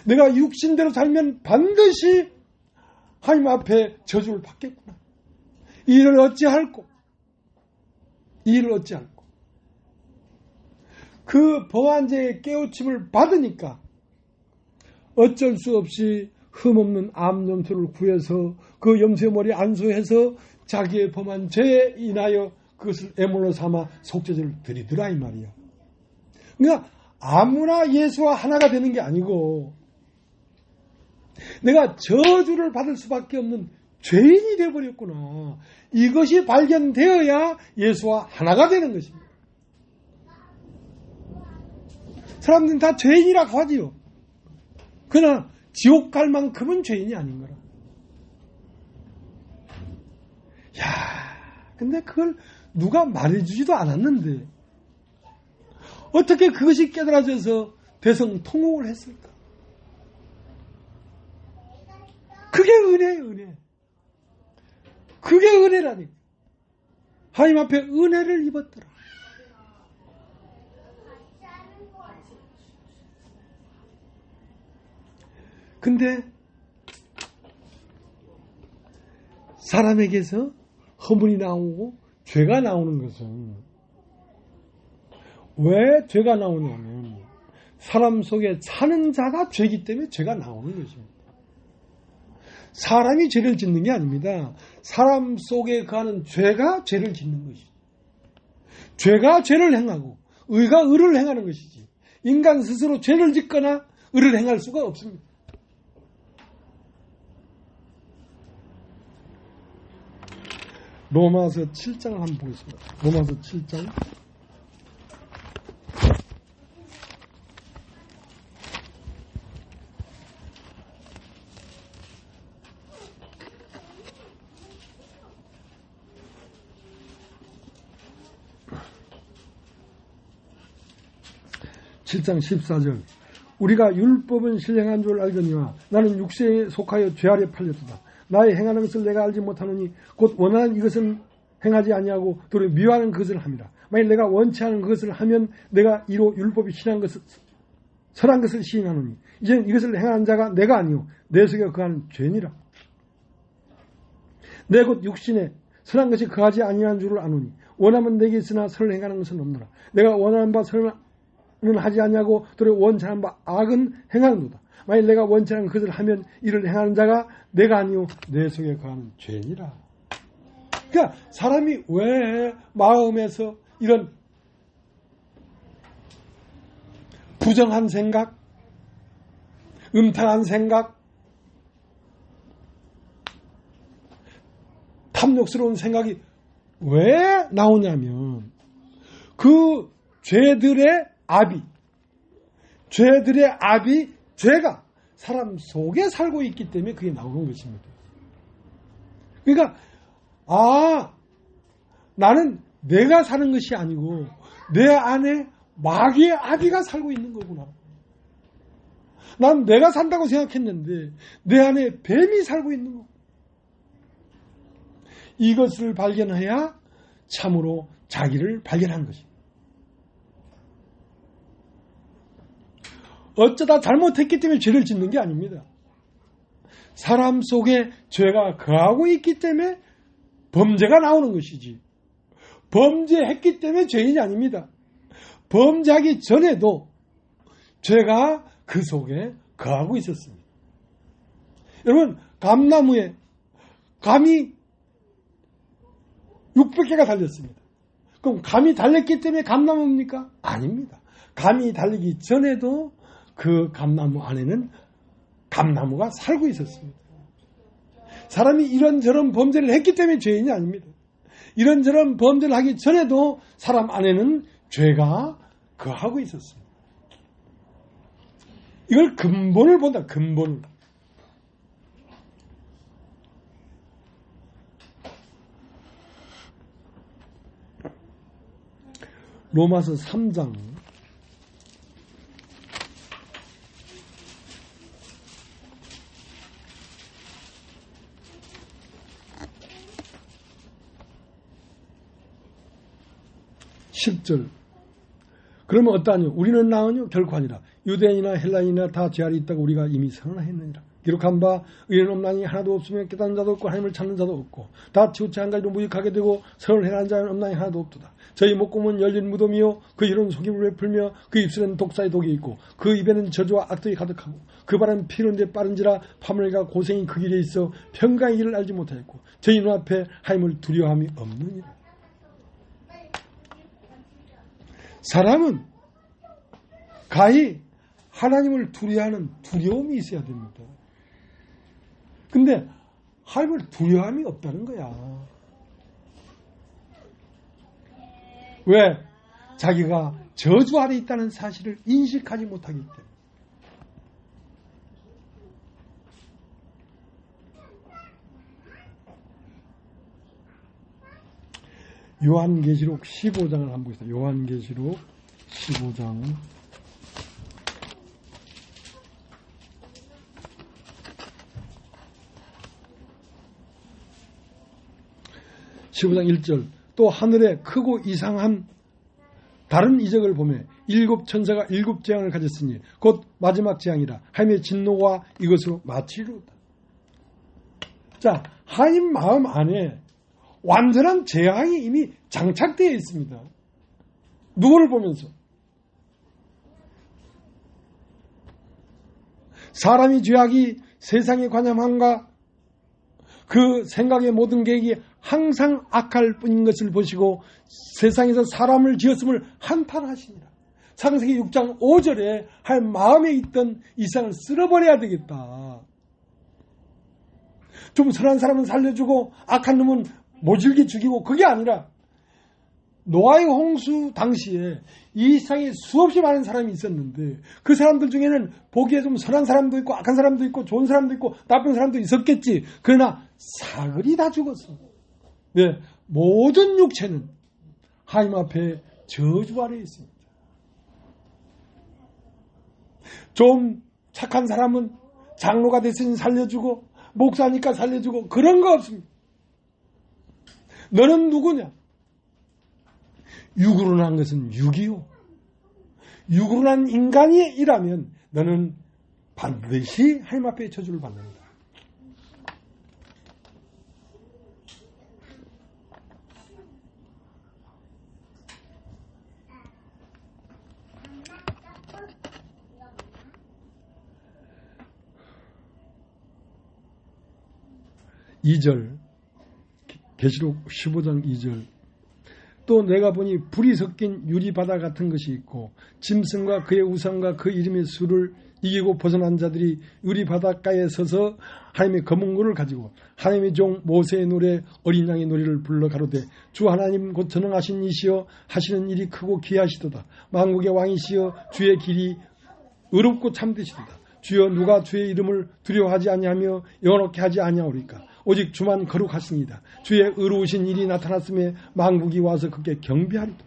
내가 육신대로 살면 반드시 하나님 앞에 저주를 받겠구나. 이 일을 어찌할꼬? 그 범한 죄의 깨우침을 받으니까 어쩔 수 없이 흠없는 암염소를 구해서 그 염소의 머리에 안수해서 자기의 범한 죄에 인하여 그것을 애물로 삼아 속죄제를 드리더라 이 말이야. 그러니까 아무나 예수와 하나가 되는 게 아니고 내가 저주를 받을 수밖에 없는 죄인이 되어버렸구나. 이것이 발견되어야 예수와 하나가 되는 것입니다. 사람들은 다 죄인이라고 하지요. 그러나 지옥 갈 만큼은 죄인이 아닌 거라. 야, 근데 그걸 누가 말해주지도 않았는데 어떻게 그것이 깨달아져서 대성통곡을 했을까? 그게 은혜예요, 은혜. 그게 은혜라니까. 하나님 앞에 은혜를 입었더라. 근데 사람에게서 허물이 나오고 죄가 나오는 것은 왜 죄가 나오냐면 사람 속에 사는 자가 죄이기 때문에 죄가 나오는 것입니다. 사람이 죄를 짓는 게 아닙니다. 사람 속에 거하는 죄가 죄를 짓는 것이지. 죄가 죄를 행하고 의가 의를 행하는 것이지. 인간 스스로 죄를 짓거나 의를 행할 수가 없습니다. 로마서 7장을 한번 보겠습니다. 로마서 7장 7장 14절 우리가 율법은 신령한 줄 알거니와 나는 육체에 속하여 죄 아래 팔렸도다. 나의 행하는 것을 내가 알지 못하노니 곧 원하는 이것은 행하지 아니하고 도리어 미워하는 그것을 함이라. 만일 내가 원치 않은 그것을 하면 내가 이로 율법이 선한 것을 시인하노니 이제는 이것을 행하는 자가 내가 아니오 내 속에 거하는 죄니라. 내 곧 육신에 선한 것이 거하지 아니한 줄을 아노니 원하면 내게 있으나 선을 행하는 것은 없노라. 내가 원하는 바 선은 하지 아니하고 도리어 원치 않은 바 악은 행하는도다. 만일 내가 원치 않은 것을 하면 이를 행하는 자가 내가 아니오 내 속에 거하는 죄니라. 그러니까 사람이 왜 마음에서 이런 부정한 생각, 음탕한 생각, 탐욕스러운 생각이 왜 나오냐면 그 죄들의 압이 죄가 사람 속에 살고 있기 때문에 그게 나오는 것입니다. 그러니까 나는 내가 사는 것이 아니고 내 안에 마귀의 아비가 살고 있는 거구나. 난 내가 산다고 생각했는데 내 안에 뱀이 살고 있는 거. 이것을 발견해야 참으로 자기를 발견한 것입니다. 어쩌다 잘못했기 때문에 죄를 짓는 게 아닙니다. 사람 속에 죄가 거하고 있기 때문에 범죄가 나오는 것이지, 범죄했기 때문에 죄인이 아닙니다. 범죄하기 전에도 죄가 그 속에 거하고 있었습니다. 여러분, 감나무에 감이 600개가 달렸습니다. 그럼 감이 달렸기 때문에 감나무입니까? 아닙니다. 감이 달리기 전에도 그 감나무 안에는 감나무가 살고 있었습니다. 사람이 이런저런 범죄를 했기 때문에 죄인이 아닙니다. 이런저런 범죄를 하기 전에도 사람 안에는 죄가 거하고 있었습니다. 이걸 근본을 본다. 근본을. 로마서 3장 10절. 그러면 어떠하뇨? 우리는 나으뇨? 결코 아니라. 유대인이나 헬라인이나 다 죄아래 있다고 우리가 이미 선언했느니라. 기록한 바 의인 없나니 하나도 없으며 깨닫는 자도 없고 하나님을 찾는 자도 없고 다 치우쳐 한 가지로 무익하게 되고 서를 행하는 자는 없나니 하나도 없도다. 저희 목구멍은 열린 무덤이요 그 혀는 속임을 베풀며 그 입술에는 독사의 독이 있고 그 입에는 저주와 악독이 가득하고 그 발은 피는데 빠른지라 파멸과 고생이 그 길에 있어 평강의 길을 알지 못하였고 저희 눈앞에 하나님을 두려워함이 없느니라. 사람은 가히 하나님을 두려워하는 두려움이 있어야 됩니다. 근데 하나님을 두려움이 없다는 거야. 왜? 자기가 저주 아래 있다는 사실을 인식하지 못하기 때문에. 요한계시록 15장을 한번 보겠습니다. 요한계시록 15장 15장 1절. 또 하늘에 크고 이상한 다른 이적을 보며 일곱 천사가 일곱 재앙을 가졌으니 곧 마지막 재앙이라 하나님의 진노와 이것으로 마치리로다. 자, 하나님 마음 안에 완전한 재앙이 이미 장착되어 있습니다. 누구를 보면서? 사람이 죄악이 세상의 관념함과 그 생각의 모든 계획이 항상 악할 뿐인 것을 보시고 세상에서 사람을 지었음을 한탄하시니라. 창세기 6장 5절에 할 마음에 있던 이상을 쓸어버려야 되겠다. 좀 선한 사람은 살려주고 악한 놈은 모질게 죽이고, 그게 아니라 노아의 홍수 당시에 이 세상에 수없이 많은 사람이 있었는데 그 사람들 중에는 보기에 좀 선한 사람도 있고 악한 사람도 있고 좋은 사람도 있고 나쁜 사람도 있었겠지. 그러나 사글이 다 죽었어. 네, 모든 육체는 하나님 앞에 저주 아래에 있습니다. 좀 착한 사람은 장로가 됐으니 살려주고 목사니까 살려주고 그런 거 없습니다. 너는 누구냐? 육으로 난 것은 육이요. 육으로 난 인간이라면 너는 반드시 하나님 앞에 저주를 받는다. (2절) 계시록 15장 2절. 또 내가 보니 불이 섞인 유리바다 같은 것이 있고 짐승과 그의 우상과 그 이름의 수를 이기고 벗어난 자들이 유리바닷가에 서서 하나님의 검은고를 가지고 하나님의 종 모세의 노래 어린 양의 노래를 불러 가로되 주 하나님 곧 전능하신 이시여 하시는 일이 크고 귀하시도다. 만국의 왕이시여 주의 길이 의롭고 참되시도다. 주여 누가 주의 이름을 두려워하지 아니하며 영원하게 하지 아니하오리까. 오직 주만 거룩하십니다. 주의 의로우신 일이 나타났음에 만국이 와서 그렇게 경배하리도.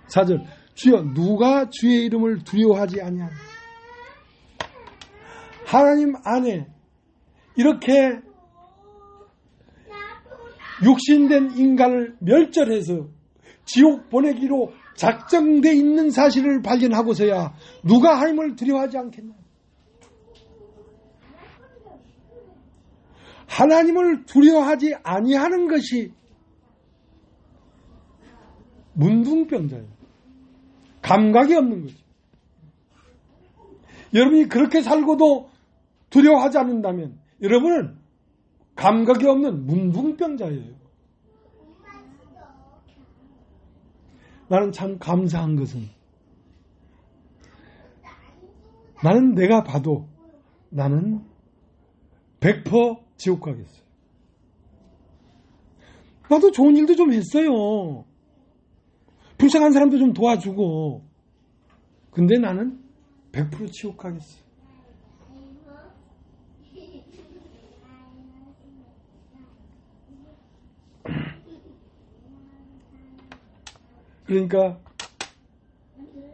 4절. 주여 누가 주의 이름을 두려워하지 아니하냐. 하나님 안에 이렇게 육신된 인간을 멸절해서 지옥 보내기로 작정되어 있는 사실을 발견하고서야 누가 하나님을 두려워하지 않겠냐. 하나님을 두려워하지 아니하는 것이 문둥병자예요. 감각이 없는 거죠. 여러분이 그렇게 살고도 두려워하지 않는다면 여러분은 감각이 없는 문둥병자예요. 나는 참 감사한 것은 나는 내가 봐도 나는 100% 지옥 가겠어요. 나도 좋은 일도 좀 했어요. 불쌍한 사람도 좀 도와주고. 근데 나는 100% 지옥 가겠어요. 그러니까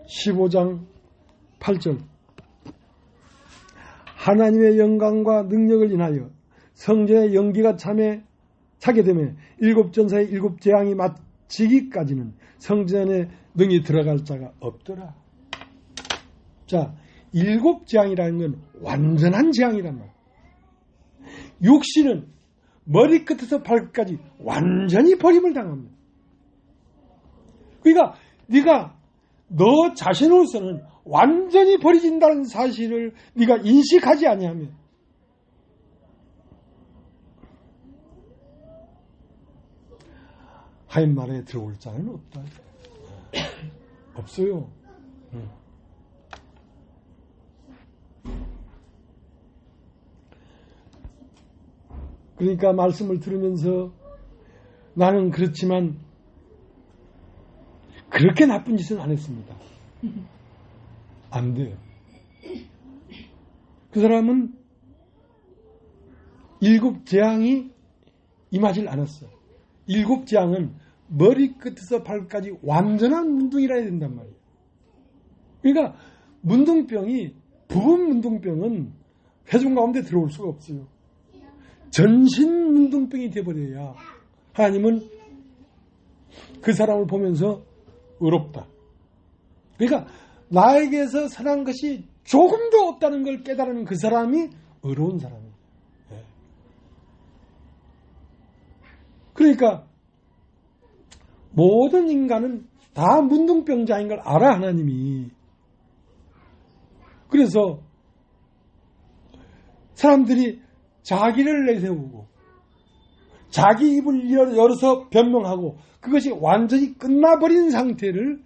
15장 8절 하나님의 영광과 능력을 인하여 성전의 연기가 차게 되면 7전사의 7재앙이 마치기까지는 성전에 능히 들어갈 자가 없더라. 자, 7재앙이라는 건 완전한 재앙이란 말이야. 육신은 머리끝에서 발끝까지 완전히 버림을 당합니다. 그러니까 네가 너 자신으로서는 완전히 버려진다는 사실을 네가 인식하지 아니하면 하나님 나라에 들어올 자는 없다. 없어요. 그러니까 말씀을 들으면서 나는 그렇지만 그렇게 나쁜 짓은 안 했습니다. 안 돼요. 그 사람은 7재앙이 임하질 않았어요. 7재앙은 머리끝에서 발까지 완전한 문둥이라 해야 된단 말이에요. 그러니까 문둥병이, 부분 문둥병은 회중 가운데 들어올 수가 없어요. 전신 문둥병이 되어버려야 하나님은 그 사람을 보면서 의롭다. 그러니까 나에게서 선한 것이 조금도 없다는 걸 깨달은 그 사람이 의로운 사람이에요. 그러니까 모든 인간은 다 문둥병자인 걸 알아, 하나님이. 그래서 사람들이 자기를 내세우고 자기 입을 열어서 변명하고 그것이 완전히 끝나버린 상태를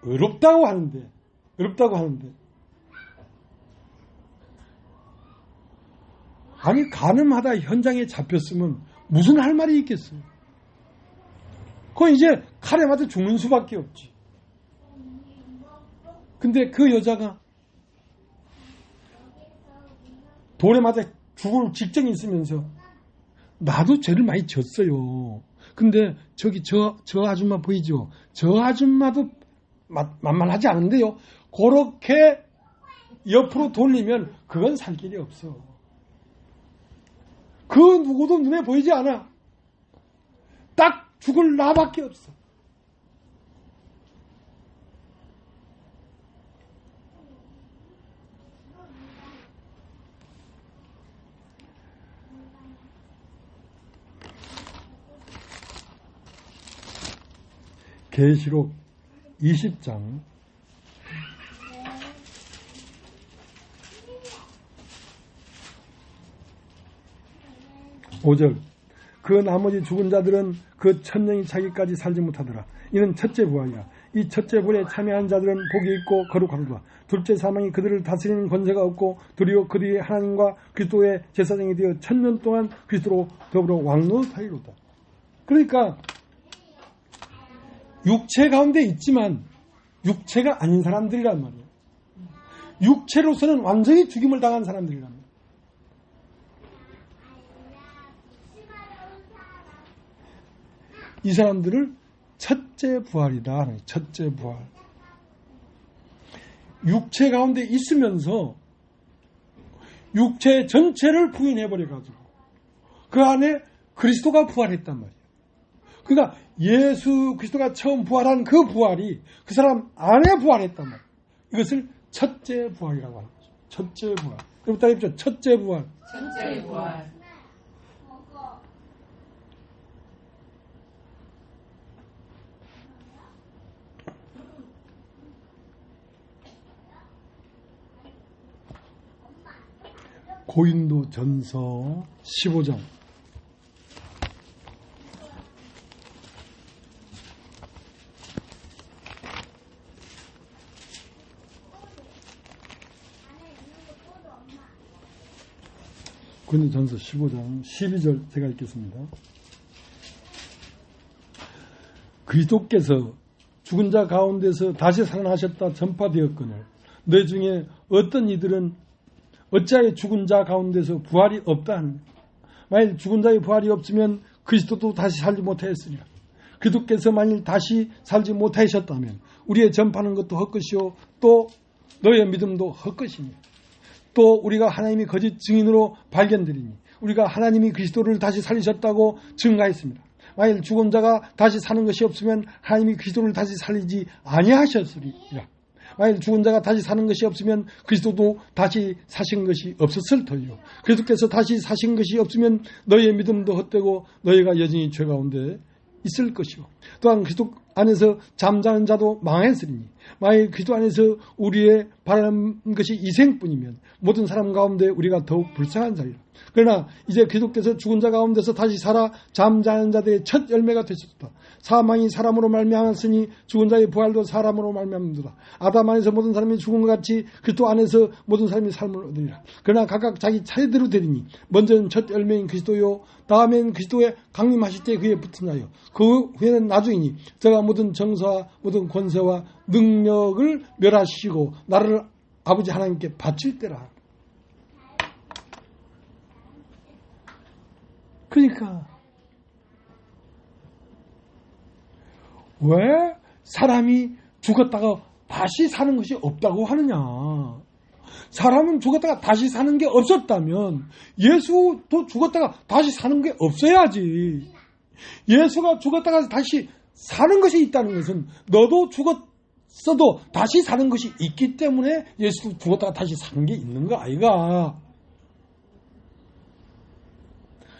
의롭다고 하는데 아니 가늠하다 현장에 잡혔으면 무슨 할 말이 있겠어요. 그건 이제 칼에 맞아 죽는 수밖에 없지. 근데 그 여자가 돌에 맞아 죽을 직전이 있으면서 나도 죄를 많이 졌어요. 근데 저기 저 아줌마 보이죠? 저 아줌마도 만만하지 않은데요. 그렇게 옆으로 돌리면 그건 살 길이 없어. 그 누구도 눈에 보이지 않아. 딱 죽을 나밖에 없어. 계시록 20장 5절 그 나머지 죽은 자들은 그 천년이 차기까지 살지 못하더라. 이는 첫째 부활이라. 이 첫째 부활에 참여한 자들은 복이 있고 거룩하도다. 둘째 사망이 그들을 다스리는 권세가 없고 도리어 그들이 하나님과 그리스도의 제사장이 되어 천년 동안 그리스도로 더불어 왕노릇하리로다. 그러니까 육체 가운데 있지만 육체가 아닌 사람들이란 말이에요. 육체로서는 완전히 죽임을 당한 사람들이란 말이에요. 이 사람들을 첫째 부활이다. 첫째 부활. 육체 가운데 있으면서 육체 전체를 부인해버려가지고 그 안에 그리스도가 부활했단 말이에요. 그러니까 예수 그리스도가 처음 부활한 그 부활이 그 사람 안에 부활했단 말이에요. 이것을 첫째 부활이라고 하는 거죠. 첫째 부활. 여러분 따라 해보죠. 첫째 부활. 첫째 부활. 고린도 전서 15장. 고린도 전서 15장 12절 제가 읽겠습니다. 그리스도께서 죽은 자 가운데서 다시 살아나셨다 전파되었거늘 너 중에 어떤 이들은 어찌하여 죽은 자 가운데서 부활이 없다 하는 거예요. 만일 죽은 자의 부활이 없으면 그리스도도 다시 살지 못하였으리라. 그리스도께서 만일 다시 살지 못하셨다면 우리의 전파하는 것도 헛것이요 또 너의 믿음도 헛것이니 또 우리가 하나님이 거짓 증인으로 발견되리니 우리가 하나님이 그리스도를 다시 살리셨다고 증가했습니다. 만일 죽은 자가 다시 사는 것이 없으면 하나님이 그리스도를 다시 살리지 아니하셨으리라. 만일 죽은 자가 다시 사는 것이 없으면 그리스도도 다시 사신 것이 없었을 터이요. 그리스도께서 다시 사신 것이 없으면 너희의 믿음도 헛되고 너희가 여전히 죄 가운데 있을 것이요. 또한 그리스도 안에서 잠자는 자도 망했으리니 만일 그리스도 안에서 우리의 바라는 것이 이생뿐이면 모든 사람 가운데 우리가 더욱 불쌍한 자리라. 그러나 이제 그리스도께서 죽은 자 가운데서 다시 살아 잠자는 자들의 첫 열매가 되셨다. 사망이 사람으로 말미암았으니 죽은 자의 부활도 사람으로 말미암는도다. 아담 안에서 모든 사람이 죽은 것 같이 그리스도 안에서 모든 사람이 삶을 얻으리라. 그러나 각각 자기 차례대로 되리니 먼저는 첫 열매인 그리스도요 다음엔 그리스도의 강림하실 때 그에 붙은 자요 그 후에는 나중이니 저가 모든 정사와 모든 권세와 능력을 멸하시고 나를 아버지 하나님께 바칠 때라. 그러니까 왜 사람이 죽었다가 다시 사는 것이 없다고 하느냐. 사람은 죽었다가 다시 사는 게 없었다면 예수도 죽었다가 다시 사는 게 없어야지. 예수가 죽었다가 다시 사는 것이 있다는 것은 너도 죽었어도 다시 사는 것이 있기 때문에 예수도 죽었다가 다시 사는 게 있는 거 아이가.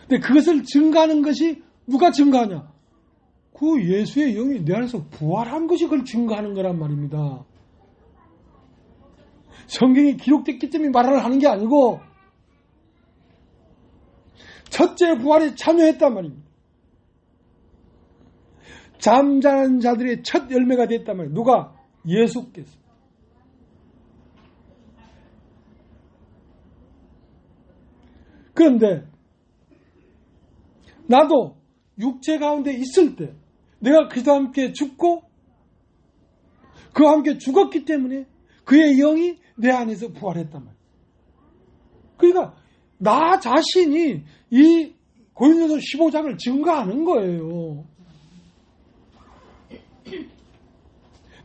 근데 그것을 증가하는 것이 누가 증가하냐? 그 예수의 영이 내 안에서 부활한 것이 그걸 증가하는 거란 말입니다. 성경이 기록됐기 때문에 말을 하는 게 아니고 첫째 부활에 참여했단 말입니다. 잠자는 자들의 첫 열매가 됐단 말이에요. 누가? 예수께서. 그런데 나도 육체 가운데 있을 때 내가 그리스도와 함께 죽고 그와 함께 죽었기 때문에 그의 영이 내 안에서 부활했단 말이에요. 그러니까 나 자신이 이 고린도서 15장을 증거하는 거예요.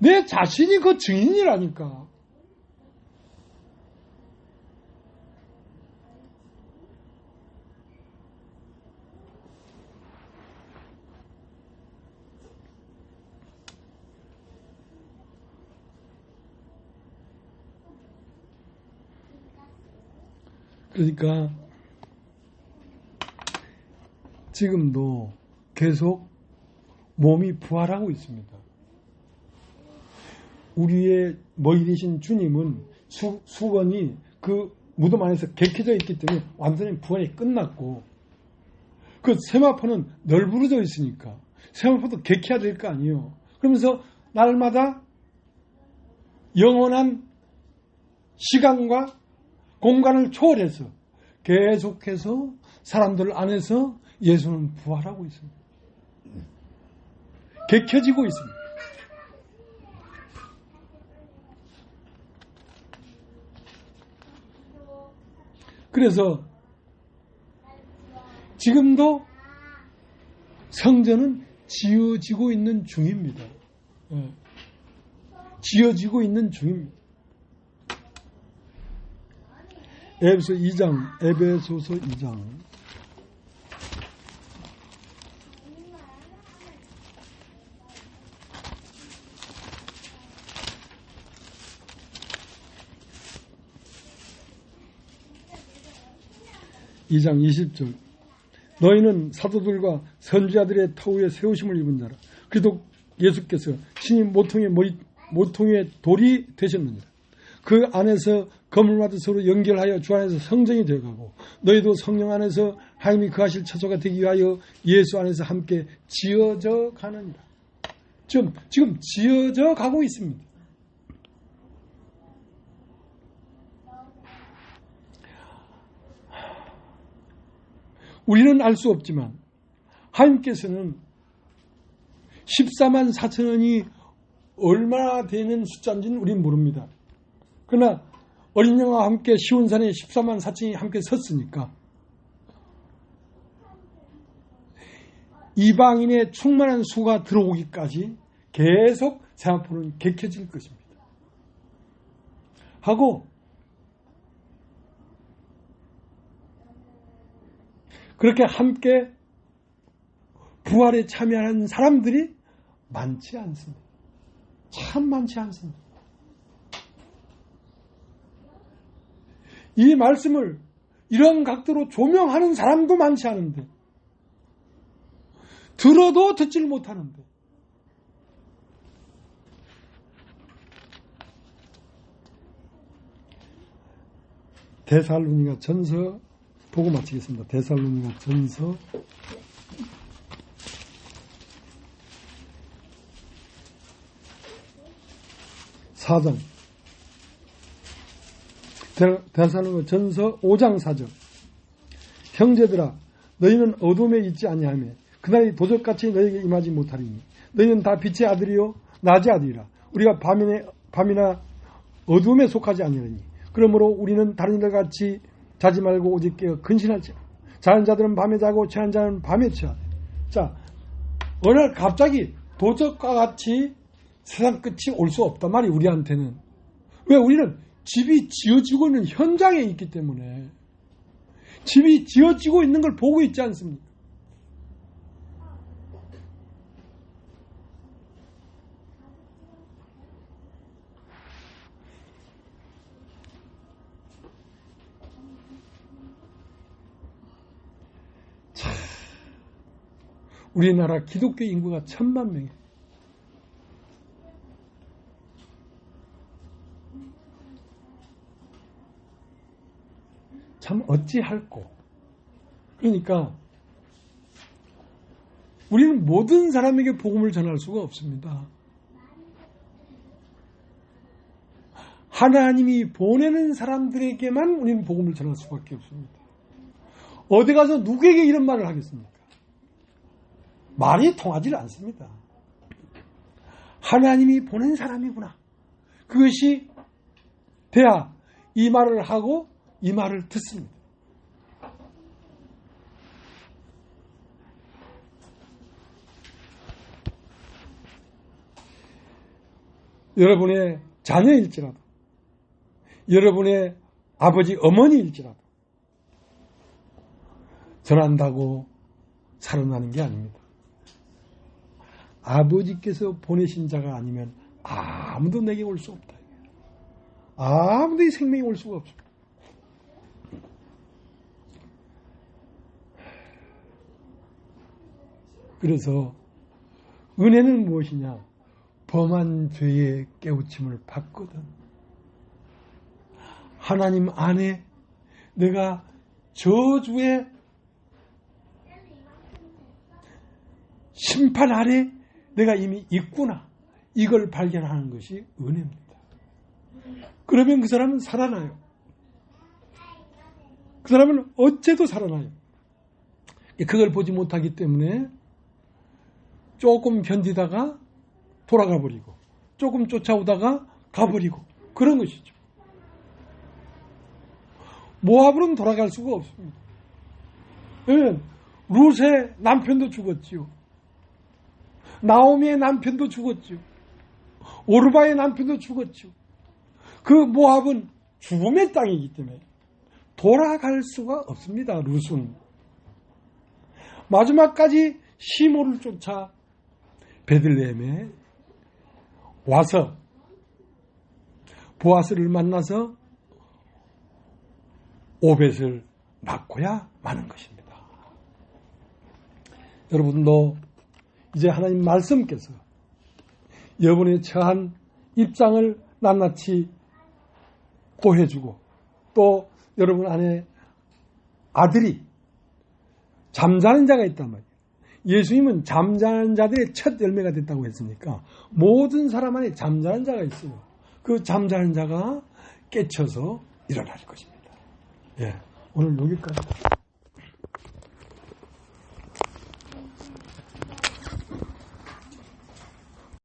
내 자신이 그 증인이라니까. 그러니까 지금도 계속 몸이 부활하고 있습니다. 우리의 머리 되신 주님은 수건이 그 무덤 안에서 객해져 있기 때문에 완전히 부활이 끝났고 그 세마포는 널브러져 있으니까 세마포도 객해야 될 거 아니에요. 그러면서 날마다 영원한 시간과 공간을 초월해서 계속해서 사람들 안에서 예수는 부활하고 있습니다. 객혀지고 있습니다. 그래서 지금도 성전은 지어지고 있는 중입니다. 지어지고 있는 중입니다. 에베소서 2장 2장 20절. 너희는 사도들과 선지자들의 터위에 세우심을 입은 자라. 그리스도 예수께서 신이 모퉁이의 돌이 되셨느니라. 그 안에서 검을 받아 서로 연결하여 주 안에서 성전이 되어가고 너희도 성령 안에서 하나님이 거하실 처소가 되기 위하여 예수 안에서 함께 지어져 가느니라. 지금 지어져 가고 있습니다. 우리는 알 수 없지만 하나님께서는 14만 4천원이 얼마나 되는 숫자인지는 우리는 모릅니다. 그러나 어린 양과 함께 시온산에 14만 4천이 함께 섰으니까 이방인의 충만한 수가 들어오기까지 계속 세마포는 객혀질 것입니다. 하고 그렇게 함께 부활에 참여하는 사람들이 많지 않습니다. 참 많지 않습니다. 이 말씀을 이런 각도로 조명하는 사람도 많지 않은데 들어도 듣질 못하는데 데살로니가 전서 보고 마치겠습니다. 데살로니가 전서 4장 데살로니가 전서 5장 4절. 형제들아 너희는 어둠에 있지 아니하며 그날이 도적같이 너희에게 임하지 못하리니 너희는 다 빛의 아들이요 낮의 아들이라. 우리가 밤이나 어둠에 속하지 아니하니 그러므로 우리는 다른 이들같이 자지 말고 오직 깨어 근신하자. 자는 자들은 밤에 자고 취한 자는 밤에 취하되. 자, 어느 날 갑자기 도적과 같이 세상 끝이 올 수 없단 말이 우리한테는. 왜? 우리는 집이 지어지고 있는 현장에 있기 때문에 집이 지어지고 있는 걸 보고 있지 않습니까? 자, 우리나라 기독교 인구가 1,000만 명이에요. 참 어찌할꼬. 그러니까 우리는 모든 사람에게 복음을 전할 수가 없습니다. 하나님이 보내는 사람들에게만 우리는 복음을 전할 수밖에 없습니다. 어디 가서 누구에게 이런 말을 하겠습니까? 말이 통하지 않습니다. 하나님이 보낸 사람이구나. 그것이 돼야 이 말을 하고 이 말을 듣습니다. 여러분의 자녀일지라도 여러분의 아버지 어머니일지라도 전한다고 살아나는 게 아닙니다. 아버지께서 보내신 자가 아니면 아무도 내게 올 수 없다. 아무도 이 생명이 올 수가 없습니다. 그래서 은혜는 무엇이냐? 범한 죄의 깨우침을 받거든. 하나님 안에 내가 저주의 심판 아래 내가 이미 있구나. 이걸 발견하는 것이 은혜입니다. 그러면 그 사람은 살아나요. 그 사람은 어째도 살아나요. 그걸 보지 못하기 때문에 조금 견디다가 돌아가 버리고 조금 쫓아오다가 가버리고 그런 것이죠. 모압으로는 돌아갈 수가 없습니다. 왜냐하면 룻의 남편도 죽었지요. 나오미의 남편도 죽었지요. 오르바의 남편도 죽었지요. 그 모압은 죽음의 땅이기 때문에 돌아갈 수가 없습니다. 룻은 마지막까지 시므를 쫓아 베들레헴에 와서 보아스를 만나서 오벳을 낳고야 마는 것입니다. 여러분도 이제 하나님 말씀께서 여러분의 처한 입장을 낱낱이 보여주고 또 여러분 안에 아들이 잠자는 자가 있단 말이에요. 예수님은 잠자는 자들의 첫 열매가 됐다고 했으니까 모든 사람 안에 잠자는 자가 있어요. 그 잠자는 자가 깨쳐서 일어날 것입니다. 예, 오늘 여기까지.